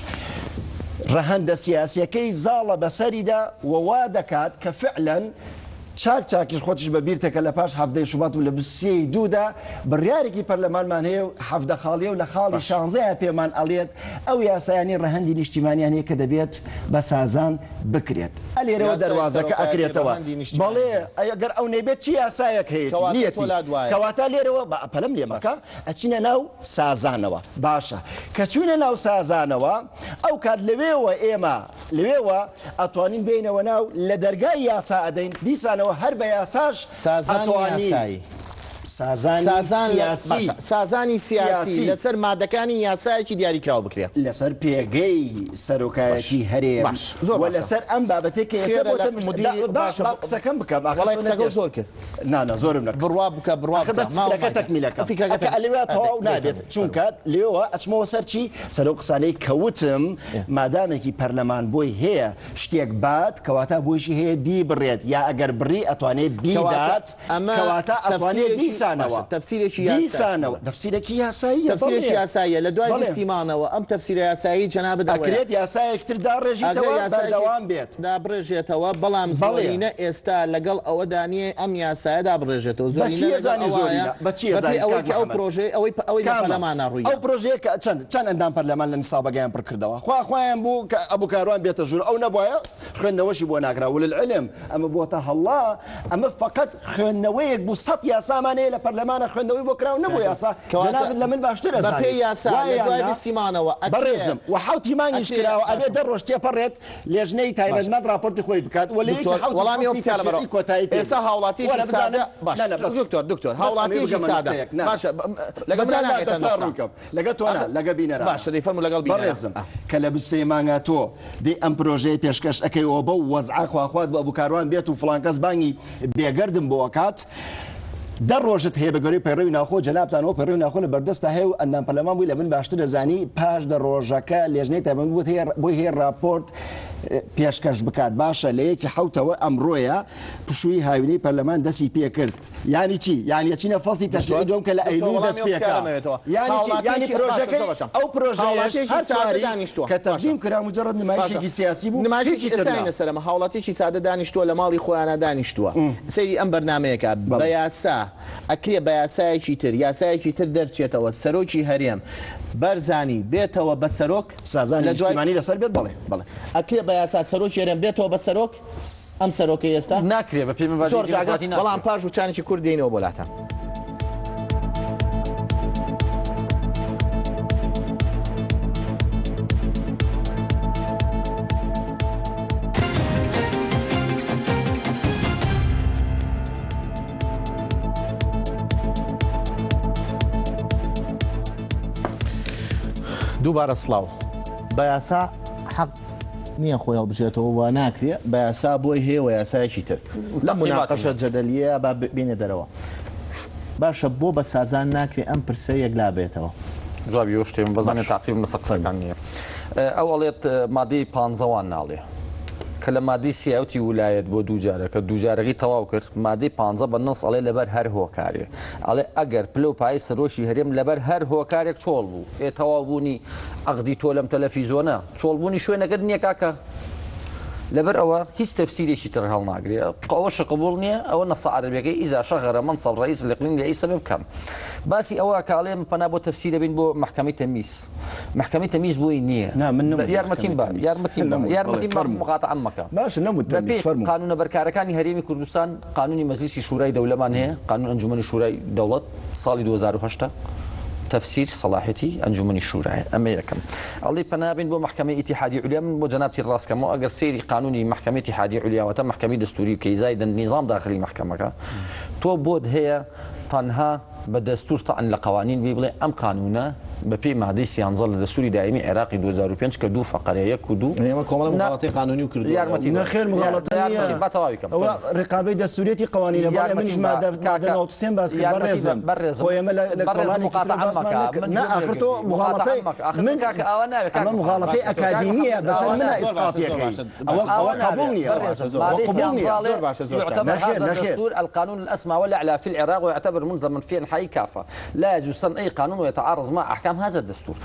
ڕەهەندە سیاسیەکەی زاڵە بەسەریدا ووا دەکات کە فعلەن چاکیش خۆتیش بەبیرتێکە لە پاش هەفتەی شوبات و لە 22دا بڕیارێکی پەرلەمانمان هەیە و هەفتە خاڵیە و لە خاڵی 16 پێمان ئەڵێت ئەو یاسایانی ڕەهەندی نیشتیمانیان هەیە کە دەبێت بە سازان بکرێت ئەلێرەوە دەواازەکە ئەکرێتەوە بەڵێ ئەگەر ئەو نەبێت چی یاسایەک هەیە کەواتە لێرەوە بە ئەپەلم لێمەکە ئەچینە ناو سازانەوە باشە کە چوونە ناو سازانەوە ئەو کات لەوێوە ئەتوانین بینەوە ناو لە دەرگای یاسا ئەدەین دیسانە هەر بە یاساش سازانی سیاسی لەسەر مادەکانی یاسایەکی دیاریکراوە بکرێت لەسەر پێگەی سەرۆکایەتی هەرێم لەسەر ئەم بابەتێک قسەکەم بکە زۆر کرد زۆرم بڕوا بکە بڕواەکە تەکمیلەکە ئەلێوە تەواو نابێت چونکە لێوە ئەچمەوە سەرچی سەرۆ قسانەی کەوتم مادامێکی پەرلەمان بۆی هەیە شتێک بات کەواتە بۆیشی هەیە بی بڕێت یا ئەگەر بڕی ئەتوانێت بیدات کەواتە ئەتوانێت تەفسیرێکی یاساییە لە دوای بیستیمانەوە ئەم تەفسیرە یاسایی جەناب دەکرێت یاسایەکتر داڕێژیتەوە بەردەوام بێت دابڕێژێتەوە بەڵام زۆرینە ئێستا لەگەڵ ئەوە دانیە ئەم یاسایەدا بڕێژێتەوە ئەو پرۆژێ ئەوەی پەرلەمانە ڕووی ئەو پرۆژەیە چەند ئەندام پەرلەمان لە نیسابەگەیان پڕ کردەوە خۆیان بوو کە ئەبوو کاروان بێتە ژوور ئەو نەبووە خوێندنەوەشی بۆ ناکرا وللعلم ئەمە بۆتە هەڵا ئەمە فقط خوێندنەوەیەک بوو 100 یاسامانەیە لە پەرلەمانە خوێندەوەی بۆ کراو نەبوو یاسا جەنابەت لە من باشترە بە پێی یاسا لە دوای بیستیمانەوە بەڕێزم و حوتی مانگیش کراوە ئەبێ دەڕۆژ تێپەڕێت لێژنەی تایبەتمەند راپۆرتی خۆی بکات وەڵامی ئۆفیسیالە کۆتایی ئێستا هاوڵاتیشی سادە دکتۆر هاوڵاتیشی سادە باشە لەگە تۆ لەگە بینەرە باشە دەیفەرمو لەگەڵ بەڕێزم کە لە 23 مانگە تۆ دەی ئەم پرۆژەی پێشکەش ئەەکەیەوە بەو وەزعا خواخوات بە ئەبوو کاروان بێت و فڵان کەس بانگی بێگەردم بۆ وەکات دەڕۆژت هەیە بەگەری پەیڕەوی ناخۆ جەنابتانەوە پەیڕەوی ناخۆ لە بەردەستا هەیە و ئەندام پەرلەمان بووی لە من باشتر دەزانی پاش دەڕۆژەکە لێژنەی تایبەت بۆی هەیە راپۆرت پێشکەش بکات باشە لە یەکی حوتەوە ئەمڕۆیە پشووی هاوینەی پەرلەمان دەستی پێ کرد یانی چی یانی چینە فەسڵی تەشریعی دۆم کە لە ئەیلول دەست پێکەوە یانی پرۆژەکەی ئەو پرۆژەیەش کە تەقدیم کرا مجرد نمایشێکی سیاسی بوو نمایشێکی تر سەرمە هاوڵاتیشی سادە دانیشتووە لە ماڵی خۆیانە دانیشتووە سەیری ئەم بەرنامەیەکە بە یاسا ئەکرێ بە یاسایەکی تر دەرچێتەوە سەرۆکی هەرێم بەرزانی بێتەوە بە سەرۆک سازانی نیشتیمانی لەسەر بێت بڵێ ئەکرێ بە یاسا سەرۆکی هەرێم بێتەوە بە سەرۆک ئەم سەرۆکە ئێستا ناکرێ بە پێم بەڵام پاش و چانێکی کورد دێنەوە بۆلاتە دووبارە سڵاو بە یاسا حەق نییە خۆی هەڵبژێتەوە و ناکرێ بە یاسا بۆی هەیە و یاسایەکی تر لە مناقەشە جەدەلیە با بینێ دەرەوە باشە بۆ بە سازان ناکرێ ئەم پرسە یەکلا بێتەوە جوابی ئەو شتێم بەزانێت تاقیب مەسە قسەکان نییە ئەو ئەڵێت مادەی 15وان ناڵێ کە لە مادەی سیاوتی ویلایەت بۆ دووجارە کە دووجارەکەی تەواو کرد مادەی 15 بە نەس ئەڵێ لەبەر هەر هۆکارێ ئەڵێ ئەگەر پلە و پای سەرۆشی هەرێم لەبەر هەر هۆکارێک چۆڵ بوو تەواو بوونی عەقدی تۆ لەم تەلەڤیزۆنە چۆڵبوونی شوێنەکەت نییە کاکە لەبەر ئەوە هیچ تەفسیرێکی تر هەڵناگرێ ئەوەش قبوڵ نییە ئەوە نەسە عەرەبیەکەی ئیزا شەغەرە منصەب ڕەئیس الإقلیم لێ سەبەب بکەم باسی ئەوە کاڵێ پەنا بۆ تەفسیرە بین بۆ محکەمەی تەمیز بۆی نییە یارمەتیم بە مقاتعەم مەکە باش نەبوو قانونە بەرکارەکانی هەرێمی کوردستان قانونی مەجلیسی شورای دەوڵەمان هەیە قانون ئەنجومەنی شورای دەوڵەت ساڵی 2008 تفسير صلاحيتي أنجمني الشورى أما يكم الله بنابين بو محكمة اتحادية عليا من بو جنابتي الراس كما أجر سيري قانوني محكمة اتحادية عليا وتم محكمة دستورية كي زايد النظام داخلي محكمة تو بود هي تەنها بە دەستور تەعن لە قوانین بێ بڵێ ئەم قانونە بە پێی مادەی سیانزە لە دەستوری دایمی عێراقی 2005 کە دوو فەقەرەیە و دوو ئێمە کۆمەڵ مغاڵەتی قانونی و کردو یارمەتی نەخێر مغاڵەتە نییە. بەتەواوی بکەم ئەوە ڕێقابەی دەستوریەتی قوانینە بەڵێ منیش مادە 93 باس کرد بەڕێزم خۆ ئێمە لە قوانینی ئاخر تۆ مغاڵەتەی من ئەمە مغاڵەتەی ئەکادیمیە بەسەر منە ئیسقاطیەکەی ئەوە قبول نییە يعتبر هذا الدستور القانون الأسمى والأعلى في العراق ويعتبر ملزما في أنحاء كافة لا يجوز صنع أي قانون ويتعارض مع أحكام هذا الدستور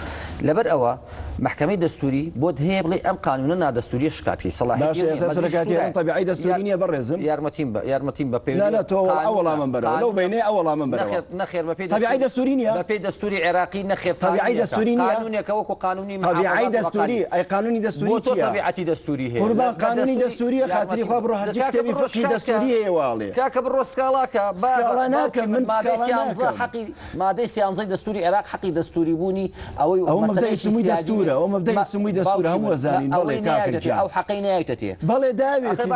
لبر أوا محكمة دستوري بود هي بلي أم قانوننا دستوري شكاتي صلاحية سركاتي طبيعي دستورية برزم يارمتين ببي لا تو أول من برا لو بيني أول من برا نخير ببي طبيعي دستورية ببي دستوري عراقي نخير طبيعي دستورية قانوني كوكو قانوني طبيعي دستوري أي قانوني دستوري طبيعتي دستوري هي قربان قانوني دستورية خاطري خبره هرجك تبي فقه دستورية والي كاك برو سكالاكا سكالاناك من سكالاناك حقي مادة سيانزي دستوري عراق حقي دستوري بوني أو مبدأ سموي دستوره أو مبدأ سموي دستوره هم وزانين بالله كاك أو حقينا يتتيه بالله داويتي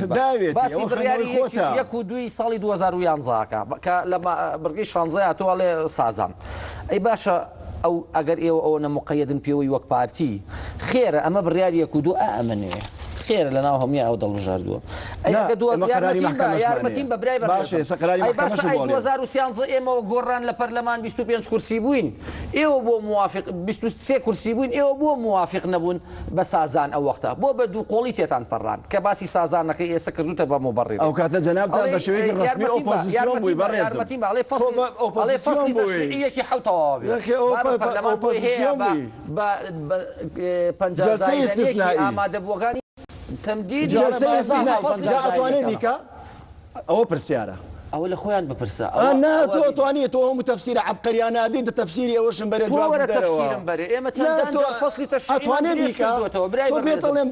داويتي بس برياري يكو دوي صالي 2011 لما برقي شانزي أتوالي سازان أي باشا أو أجر إيه أو أنا مقيد بيوي وقت بارتي خير أما برياري يكو دو أأمنه خير لنا هم يا أود الجاردو أي قدوة يا متين ببراي باشا سقراري محكمة شو أي 2011 إما وقران لبرلمان 25 كرسي بوين إيه بو موافق 23 كرسي بوين إيه بو موافق نبون بسازان أو وقتها بو بدو قوليتي تان بران كباسي سازان نكى يسكردو تبع مبرر أو كانت جنابته بشوية الرسمي أوبوزيسيون بوي بريزم يا عليه فصل تشريعية كي حوطه يا أخي أوبوزيسيون بوي جلسة استثنائية أمادة بوغاني تمديد جلسة استثنائية جاء أتواني بك أو برسيارة أو الأخوان ببرسا أنا تواني توهم تفسير عبقري أنا دي تفسيري أوش مبرر جواب ولا تفسير مبرر إما تندان فصل تشريعي أتواني بك تو بيطلع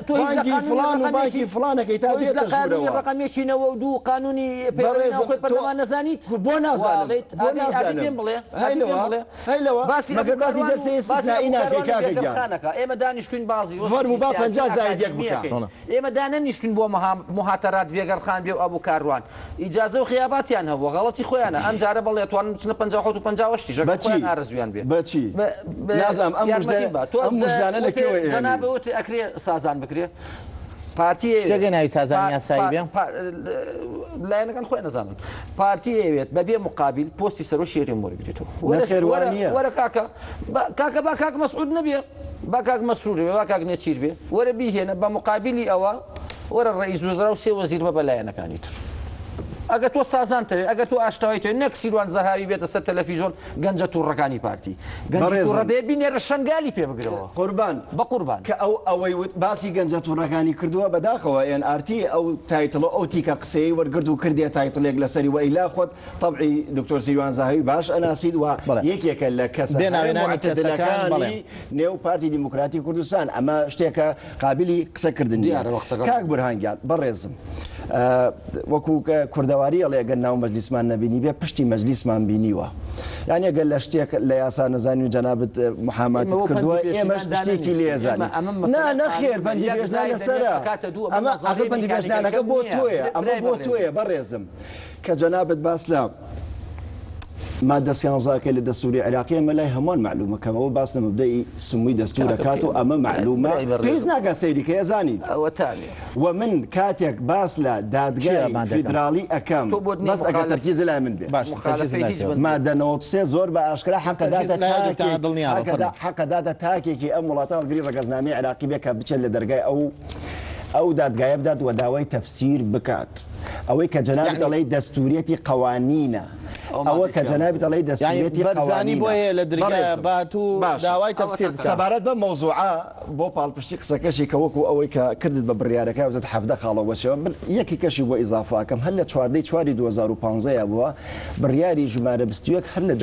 بانكي فلان وبانكي فلان كي تابي قانوني الرقمي شي نودو قانوني بيرنا وخي برلمان نزانيت بونا زانم هايلوا بس جلسة استثنائية كاكا إما دانشتون بازي فرمو با 50 زائد يك بكا إما دانشتون بو مهاترات بيقر خان بيو أبو كاروان إجازة وخياباتيان هو غلطي خويانا أم جارب الله يتوان نتنا 50 و 50 وشتي جاك خويانا رزويان بيه باتشي لازم أم مجدانا لك جناب وتي أكري سازان بكري بارتي شتيجي ناوي سازان يا سايبي لا أنا كان خوينا زمان بارتي بيت ببيع مقابل بوستي سرو شيري موري بريتو ورا كاكا باكاك مسعود نبيه باكاك مسرور باكاك نتشير بيه ورا بيه هنا بمقابلي أوا ورا الرئيس وزراء وسي وزير ما بلا أنا كان يتر أجت وسازان تبي أجت وأشتوي تبي نكسر وان زهابي بيت الست تلفزيون جنجة الركاني بارتي جنجة الردي بيني رشان قالي بيه بقولوا قربان بقربان أو باسي جنجة الركاني كردوا بداخوا يعني أرتي أو تايتل أو تيكا قصي ورقدوا كردي تايتل يجلسري وإلا خد طبعي دكتور سيروان زهابي باش أنا سيد ويك لك بين معتدل كان نيو بارتي ديمقراطي كردستان أما اشتيك قابلي قصة كردني كاك برهان جان بريزم وكو كردواري الله قلنا مجلسمان نبيني بيا بشتي مجلسمان بينيوا يعني قال اشتيك لا ياسا نزاني جنابة محاماة كردوا إيه مش اشتيكي لي زاني نا خير بندي بيجنا سرا أما أخذ بندي بيجنا أنا كبوتوية أما بوتوية بريزم كجنابة باسلا مادة سيانزا كل الدستوري العراقي ما لا همان معلومة كما هو باسنا مبدئي سمي دستور كاتو أما معلومة بيزنا كسيدي كيزاني ومن كاتيك باسلا دادجاي فيدرالي أكم بس أكا تركيز لا من به مادة نوتسي زور بأشكال حق داتا حق داتا تاكي كي أمولاتان القريب رقزنامي عراقي بيكا بتشل درجاي أو دادجاي بدات وداوي تفسير بكات أو كجناب علي دستوريتي قوانينا أو كجناب علي دستوريتي يعني برزاني بوي لدرجة باتو داوي تفسير سبارات بموضوعة بوبال بشتيق سكشي كوكو أو كردت ببريارك وزاد حفظة خالو وشباب يكي كشي وإضافة كم هلا شواردي 2015 أبوا برياري جمارة بستيوك هلا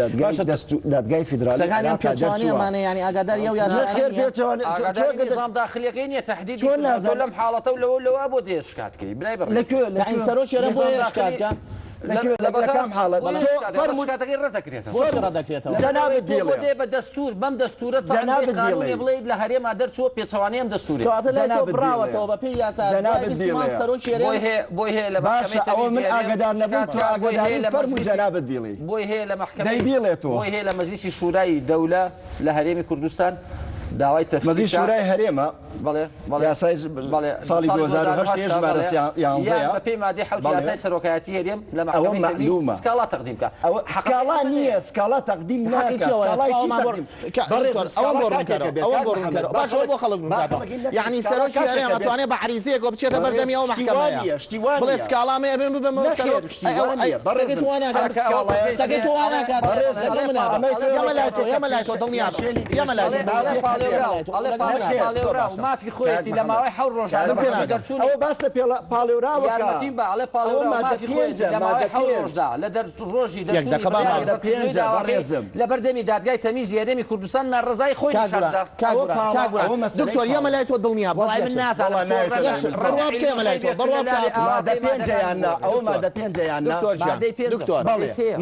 دادجاي فيدرالي سكان بيتشواني ماني يعني أقدر يا خير بيتشواني نظام داخلي كينيا تحديد كل حالته ولا أبو ديش كاتكي بلاي برا يعني سروش يربو إيش كات لە کام حاڵە فەرموودەکەی ڕەتەکرێتەوە بۆچی ڕەدەکرێتەوە جەنابەت دیڵێ بە دەستور بەم دەستورە جەنابەت قانونی دیڵێ بڵێیت لە هەرێما دەرچووە پێچەوانەی ئەم دەستوری کەواتە لای تۆ جەنابەت بڕاوەتەوە بە پێی یاسا جەنابەت سیمان دیڵێ. سەرۆکی هەرێم بۆی هەیە لە باشە ئەوە من ئاگدار نەبوو تو ئاگداری فەرموو جەنابەت دیڵێ بۆی هەیە لە محکمەی دەیبیڵێتەوە. بۆی هەیە لە مەجلیسی شورای دەولە لە هەرێمی کوردستان داوای تەفسیر مەزی شورای هەرێمە بەڵێ یاسای ساڵی 2010 ژمارە 11 بە پێی مادەی حوت بەڵێ. یاسای سەرۆکایەتی هەرێم لە ئەوە محکمەی معلومە. تەنویس سکاڵا تەقدیم کە ئەوە سکاڵا نییە سکاڵا تەقدیم ناکە سکاڵای چی تەقدیم ئەوە بۆ ڕوونکەرەوە باش ئەوە بۆ خەڵک یعنی سەرۆکی هەرێم ئەتوانێت بە عریزەیەک بچێتە بەردەمی ئەو محکەمەیە بڵێ سکاڵامێ ئەبێن ببەمە سەرۆک سەگەی تو واناکات سەگەی تو واناکات یەمە لای تۆ دڵنیا بە یەمە لای پاڵێورا و مافی خۆیەتی لە ماوەی حەوت ڕۆژانە دەرچوون ئەوە باس لە پاڵێوراوە یارمەتی بە ئەڵێ پاڵێورا و مافی خۆیەتی لە ماوەی حەوت ڕۆژدا لە ڕۆژی دەرچوونی لە بەردەمی دادگای تەمیزی هەرێمی کوردستان ناڕزای خۆی شاردا دکتۆر یەمە لای تۆ دڵنیا وڵای من نازانم بڕوا بکە یەمە لای تۆ بڕوا بکە مادە پێنجەیاننا ئەوە مادە پێنجەیاننا دکتۆر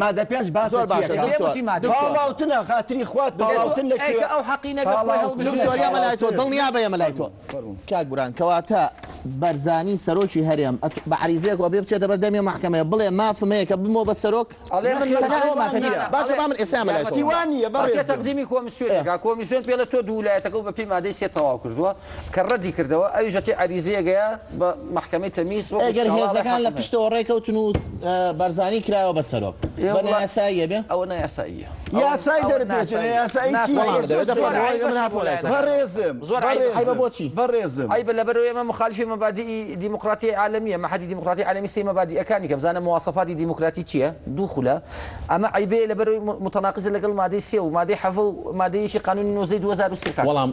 مادە پێنج باسۆر باشە پاڵاوتنە خاتری خوات پاڵاوتن لەکوێ ئەو حەقی نەبێ خۆی هەڵبژێ دکتۆر یەمە لای تۆ دڵنیا بە یەمە لای تۆ کاک بوران کەواتە بەرزانی سەرۆکی هەرێم بە عریزەیەک بێ بچێتە بەردەمی محکەمەیە بڵێ مافمەیە کە بمەوە بە سەرۆک باشە با من ئێستا لای تۆ دیوانیە بەڕێز تەقدیمی کۆمیسیۆنێکا کۆمیسیۆن پێ لە تۆ دوولایەتەکە و بە پێی مادەی سێ تەواو کردووە کە ڕەدی کردەوە ئەوی ژەتی عریزەیەگەیە بە محکەمەی تەمیز ئەگەر هێزەکان لە پشتەوە ڕێکەوتن و بەرزانی کرایەوە بە سەرۆک بە نایاساییە بێ ئەوە نایاساییە یاسای دەربێتن یاسایی چی بەڕێزم زۆر بە بۆچی بەڕێزم ئەی بە لەبەرەوەی ئێمە مخالفی مەبادی دیموکراتی عالمیە مەحەدی دیموکراتی عالمی سی مەبادیەکانی کە بزانە مواصفاتی دیموکراتی چییە دوو خولە ئەمە عیبێ لەبەرەوەی متناقض لەگەڵ مادەی سێ و مادەی حەڤ و مادەیەکی قانونی 2023 وەڵام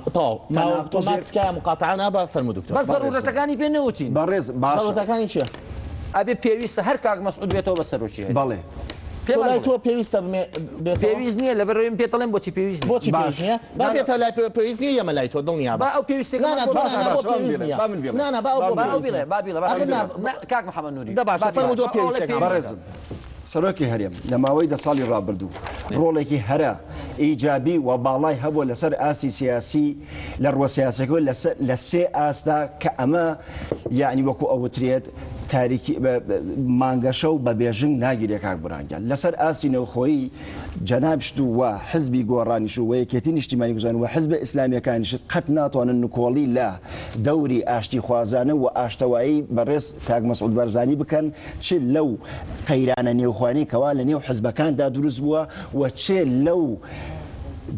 تۆماتکە مقاطعە نابە فەرموو دکتۆر بەس ضرورەتەکانی پێ نەوتین بەڕێز باشە ضرورەتەکانی چییە ئەبێ پێویستە هەر کاک مەسعود بێتەوە بە سەرۆکی بەڵێ لای تۆ پێویستە پێویست نییە لەبەرەوەی پێتەڵێن بۆچی پێویست بۆچی پێویست نییە با بێتە لای پێویست نییە یەمە لای تۆ دڵنیا با ئەو پێویستێک کاک محەممەد نووری باشە فەرموو تۆ پێویستەکان بەڕێزم سەرۆکی هەرێم لە ماوەی 10 ساڵی ڕابردوو ڕۆڵێکی هەرە ئیجابی و باڵای هەبووە لەسەر ئاسی سیاسی لە ڕوە سیاسەکە لە سێ ئاستا کە ئەمە یعنی وەکو ئەوترێت تاریکی مانگەشە و بە بێژنگ ناگیرێ کاک بورانگیان لەسەر ئاسی نەوخۆیی جەنابشت و حزبی گۆڕانیش و یەکێتی نیشتیمانی گوزان و حزب ئیسلامیەکانیشت قەت ناتوانن نکۆڵی لە دەوری ئاشتی خوازانە و ئاشتەوایی بەڕێز کاک مەسعود بەرزانی بکەن چ لەو قەیرانە نێوخوانی کەوا لە نێو حزبەکاندا دروست بووە و چێ لەو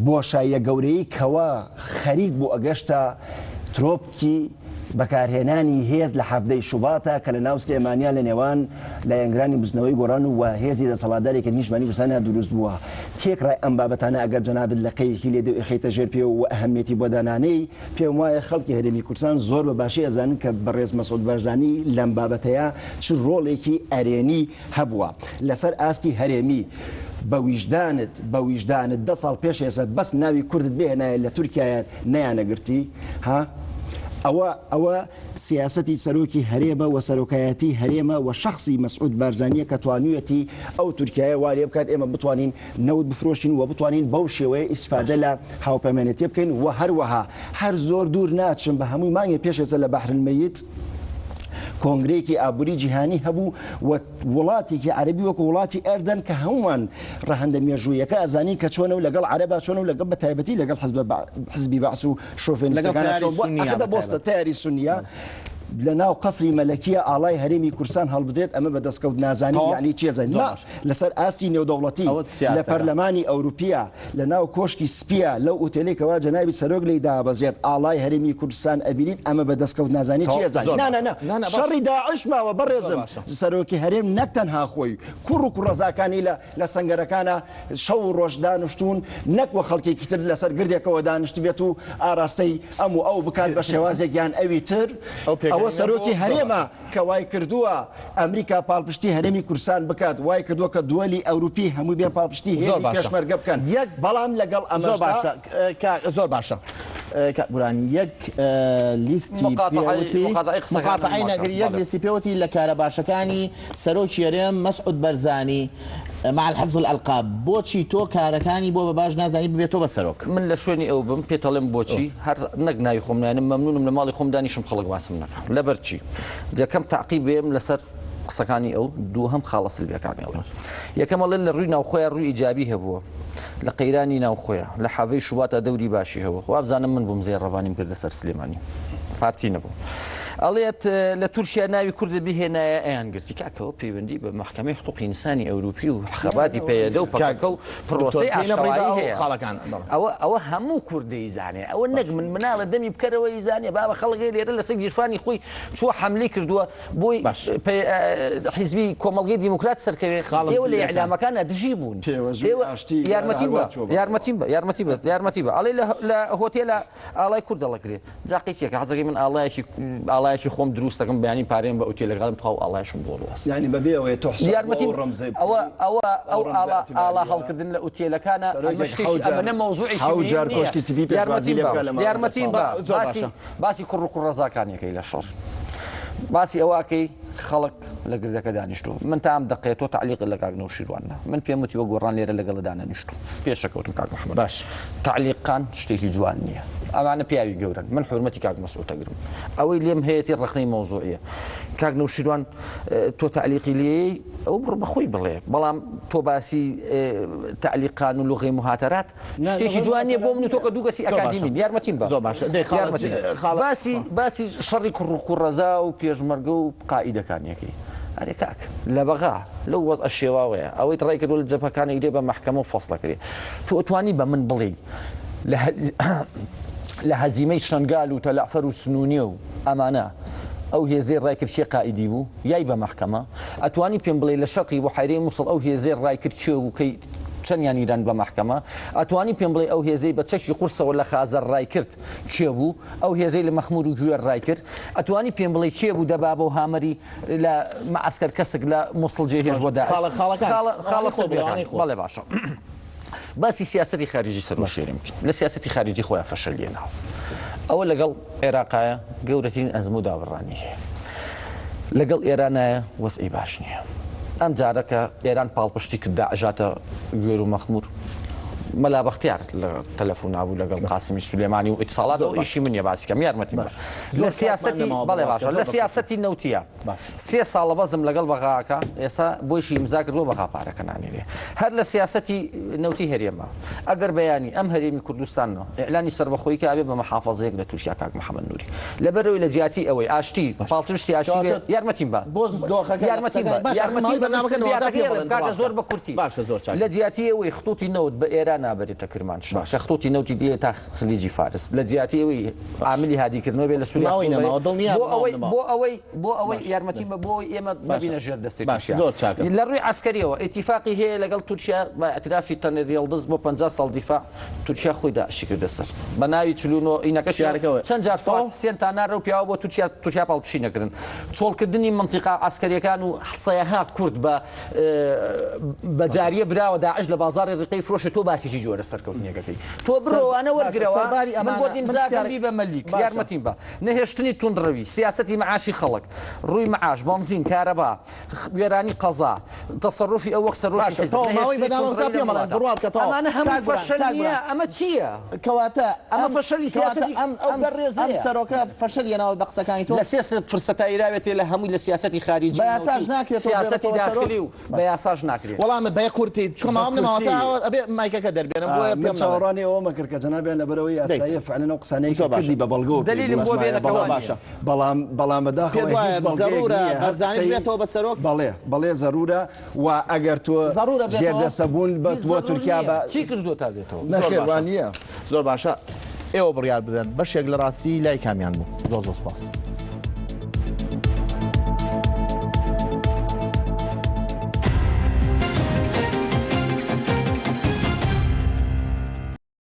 بۆشاییە گەورەی کەوا خەریک بوو ئەگەشتە ترۆپکی بەکارهێنانی هێز لە حەفدەی شوباتە کە لە ناو سلێمانیا لە نێوان لە یەنگرانی بزنەوەی گۆڕان و هێزی دەسەڵاتدارێکە نیشتمانی کوردستانە دروست بووە تێکڕای ئەم بابەتانە ئەگەر جەنابەت لە قەیەکی لێ خەیتە ژێر پێ و ئەهەمیەتی بۆ دانانەی پێم وایە خەڵکی هەرێمی کوردستان زۆر بە باشی ئەزانن کە بەڕێز مەسعود بەرزانی لەم بابەتەیە چ ڕۆڵێکی ئەرێنی هەبووە لەسەر ئاستی هەرێمی بە ویژدانت 10 ساڵ پێش ێسە بەس ناوی کوردت بێنایە لە تورکایە نەیانەگرتی ها ئەوە سیاسەتی سەرۆکی هەرێمە و سەرۆکایەتی هەرێمە و شخصی مەسعود بەرزانیە کە توانویەتی ئەو تورکایە وارێ بکات ئێمە بتوانین نەوت بفرۆشین و بتوانین بەو شێوەیە ئیسفادە لە هاوپەیمانێتی بکەین و هەروەها هەر زۆر دوور ناچن بە هەمووی مانگە پێشێسە لە بەحر المەیت کۆنگرێکی ئابووری جیهانی هەبوو و وڵاتێکی عەربی وەکو وڵاتی ئەردەن کە هەمووان ڕەهەندە مێژوویەکە ئەزانی کە چۆنە و لەگەڵ عەرەبا چۆنە و لەگەڵ بە تایبەتی لەگەڵ حزبی بەعس و شۆفێنستەکانە بۆستە تیاری سونیە لە ناو قەسری مەلەکیە ئاڵای هەرێمی کورسان هەڵبدرێت ئەمە بە دەستکەوت نازانی یعنی چێزانی لەسەر ئاستی نێودەوڵەتی لە پەرلەمانی ئەوروپیا لە ناو کۆشکی سپیە لەو ئوتێلێکەوە جەنابی سەرۆک لی دابەزێت ئاڵای هەرێمی کوردستان ئەبینیت ئەمە بە دەستکەوت نازانی چێزانی شەڕی داعش ماوە بەڕێزم سەرۆکی هەرێم نەک تەنها خۆی کوڕ و کوڕەزاکانی لە سەنگەرەکانە شەو و ڕۆژ دانیشتون نەک وە خەڵکێکی تر لەسەر گردێکەوە دانیشت بێت و ئاراستەی ئەم و ئەو بکات بە شێوازێکیان ئەوی تر ئەوە سەرۆکی هەرێمە کە وای کردووە ئەمریکا پاڵپشتی هەرێمی کورسان بکات وای کردووە کە دووەلی ئەوروپی هەموو بێن پاڵپشتی هێزی پێشمەرگە بکەن یەک بەڵام لەگەڵ ئەمە زۆر باشە بوران یەک لیستی مقاطعی نەگری یەک لیستی پێوتی لە کارە باشەکانی سەرۆکی هەرێم مەسعود بەرزانی مع الحفظ الألقاب بۆچی تۆ کارەکانی بۆ بە باش نازانی ببێتەوە بە سەرۆک من لە شوێنی ئەو بم پێتەڵێم بۆچی هەر نەک ناوی خۆمنانم مەمنونم لە ماڵی خۆم دانیشم خەڵک باسم نەکەم لەبەرچی یەکەم تعقیبێم لەسەر قسەکانی ئەو دووهەم خاڵە سلبیەکانی ئەو یەکەمەڵێن لە ڕووی ناوخۆیان ڕووی ئیجابی هەبووە لە قەیرانی ناوخۆیە لە حاوەی شوباتە دەوری باشی هەبوو وابزانم من بووم زێر ڕەوانیم کرد لەسەر سلێمانی پارتی نەبوو ئەڵێت لە تورکیا ناوی کوردە بهێنایە ئەیان گرتی کاکەوە پەیوەندی بە محکەمەی حقوقی ئینسانی ئەوروپی و خەباتی پێیەدە و پەکەکە و پرۆسەی ئاشتراوایی هەیە ئەوە هەموو کوردی زانێ ئەوە نەک من مناڵە دەمی بکەرەوەی زانێ بابە خەڵکی لێرە لەسەر گیرفانی خۆی چوە حملەی کردووە بۆی حیزبی کۆمەڵگەی دیموکرات سەرکەوێ خاڵێەوە لە ئیعلامەکانە دژی بوون یارمەتی بە ئەڵێ لە هۆتێلە ئاڵای کورد دەڵەکرێ جاقیچێکە حەزەکەی من ئاڵایەکی خۆم دروست دەکەم بەیانی پارێم بە ئوتێلەکانم تاو ئاڵایشم بۆ ڕاست یعنی بەبێ ئەوەیە تۆ یارمەتی ئەو ئاڵا هەڵکردن لە ئوتێلەکانە ئەمە مەوزوعی هەوجار کۆشکی سیڤی یارمەتیم باسی کوڕ و کوڕەزاکانیەکەی لە شەڕ باسی ئەوەکەی خەڵک لە گردەکە دانیشتو من تا ئەم دقێتۆ تعلیق لە کاک نەوشیروانە من پێم وتی وە گۆڕان لێرە لەگەڵ دانەنیشتو پێشەکەوتم کاک محەممەد باش تعلیقان شتێکی جوان نییە ئەمانە پیاوی گەورن من حرمەتی کاک مەسعود ئەگرم ئەوەی لێم هەیەی ڕخنەی مەوزوعیە کاک نەوشیروان تۆ تعلیقی لێ ئەو بڕ بەخۆی بڵێ بەڵام تۆ باسی تعلیقان و لوغەی مهاتەرات شتێکی جوان نییە بۆ من و تۆ کە دوو کەسی ئەکادیمین یارمەتیم بە باسی شەڕی کوڕ و کوڕەزا و پێشمەرگە و قائیدەکانیەکەی ئەرێ کاک لە بەغا لەو وەزع شێواوەیە ئەوەی ڕای کردو لە جەپەکانی دێ بە محکەمە و فەسڵەکرێ تۆ ئەتوانی بە من بڵێ لە هەزیمەی شنگال و تەلەعفەر و سنوونیە و ئەمانە ئەو هێزەی ڕایکرد کێ قائیدی بوو یای بە محکەمە ئەتوانی پێم بڵێ لە شەقی بۆ حیرەی مووسڵ ئەو هێزەی ڕایکرد کێ و کەی چەندیان ئیران بە محکەمە ئەتوانی پێم بڵێ ئەو هێزەی بە چەکی قورسەوە لە خازەر ڕای کرد کێ بوو ئەو هێزەی لە مەخمور و گوێر ڕای کرد ئەتوانی پێم بڵێ کێ بوو دەبا بۆ هامەری لە مەعسکەر کەسێک لە مووسڵ جێهێش بۆ بەڵێ باشە باسی سیاسەتی خارجی سەرۆشێرم لە سیاسەتی خارجی خۆیان فەشەلێنەوە ئەوە لەگەڵ عێراقایە گەورەترین ئەزموو داوەڕانی هەیە لەگەڵ ئێرانایە وەزعی باش نییە ئەم جارەکە ئێران پاڵپشتی کرد داعژاتە گوێر و مەخمور مەلا بەختیار لە تەلەفۆن نابوو لەگەڵ قاسمی سولێمانی و ئیتساڵات و ئیشی منیە باسیکەم یارمەتی لە سیاسەتی بەڵێ باشە لە سیاسەتی نەوتیە 3 ساڵە بەزم لەگەڵ بەغاکە ئێستا بۆیشی ئیمزا کردووە بەغا پارەکە نانێرێ هەر لە سیاسەتی نەوتی هەرێمە ئەگەر بەیانی ئەم هەرێمی کوردستانەوە ئیعلانی سەربەخۆیی کابێ بە مەحافەزەیەک لە تورکیا کاک محەممەد نووری لەبەرەوەی لە جیاتی ئەوەی ئاشتی پاڵتشتی ئاشتی یارمەتیم بە یارمەتیم زۆر بە کورتی لە جیاتی ئەوەی خطوتی نەوت بە ئێران نابێتە کرمان کە خطوتی نەوتی دێت تا خلیجی فارس لە جیاتی ئەوەی عاملی هادیکردنەوە بێ لە سووریا بۆ ئەوەی یارمەتی بە بۆی ئێمە ببینە ژێر دەستی لە ڕووی عسکەریەوە ئیتیفاقی هەیە لەگەڵ تورکیا بە ئەترافی تەنەریێڵدز بۆ 50 ساڵ دیفاع تورکیا خۆی داعشی کردە سەر بە ناوی چلوونەوە ئینەکە چەند جار سێن تا نارە و پیاوە بۆ تورکیا پاڵپشی نەکردن چۆڵکردنی منتیقا عسکەریەکان و حسەیەها کورد بە جاریە براوە داعش لە بازاری ڕقەی فرۆشە تۆ باسیی جۆرە سەرکەوتنیەکەی تۆ بڕۆوانە وەرگرەوە من بۆ ئیمزاکردی بە مەلیک یارمەتیم بە نەهێشتنی توندڕەوی سیاسەتی معاشی خەڵک ڕووی معاش بنزین کارەبا وێرانی قەزا تەسەڕوفی ئەو وەک سەرۆشی حیزب ئەمانە هەموو فەشەل نییە ئەمە چییە کەواتە ئەمە فەشەلی سیاسەتی ئەم بەڕێزەیە سەرۆکە فەشەلێنەوە بە قسەکانی تۆ لە سێ فرسەتە ئیراوێتێ لە هەمووی لە سیاسەتی خارجی بە یاساش ناکرێت سیاسەتی داخلی و بە یاساش ناکرێت وەڵامە بە کورتی چۆماوام نەماوەتەوە ئەبێ مایکەکە دەربێنم بۆیە پێم چاوەڕانی ئەوە مەکرد کە جەنابیان لەبەرەوەی یاساییە فعلەن و قسانەی کردی بە بەڵگە و دلیلم بۆ بێنەکەوە باشە بەڵام بەداخەوە هیچ بەڵگەیەک بەرزانی بێتەوە بە سەرۆک بەڵێ زەرورە و ئەگەر تۆ ژێردەسەبوون بۆ تورکیا بە چی کردووە تا بێتەوە نەخێوان نییە زۆر باشە ئێوە بڕیار بدەن بەشێک لە ڕاستی لای کامیان بوو زۆر سپاس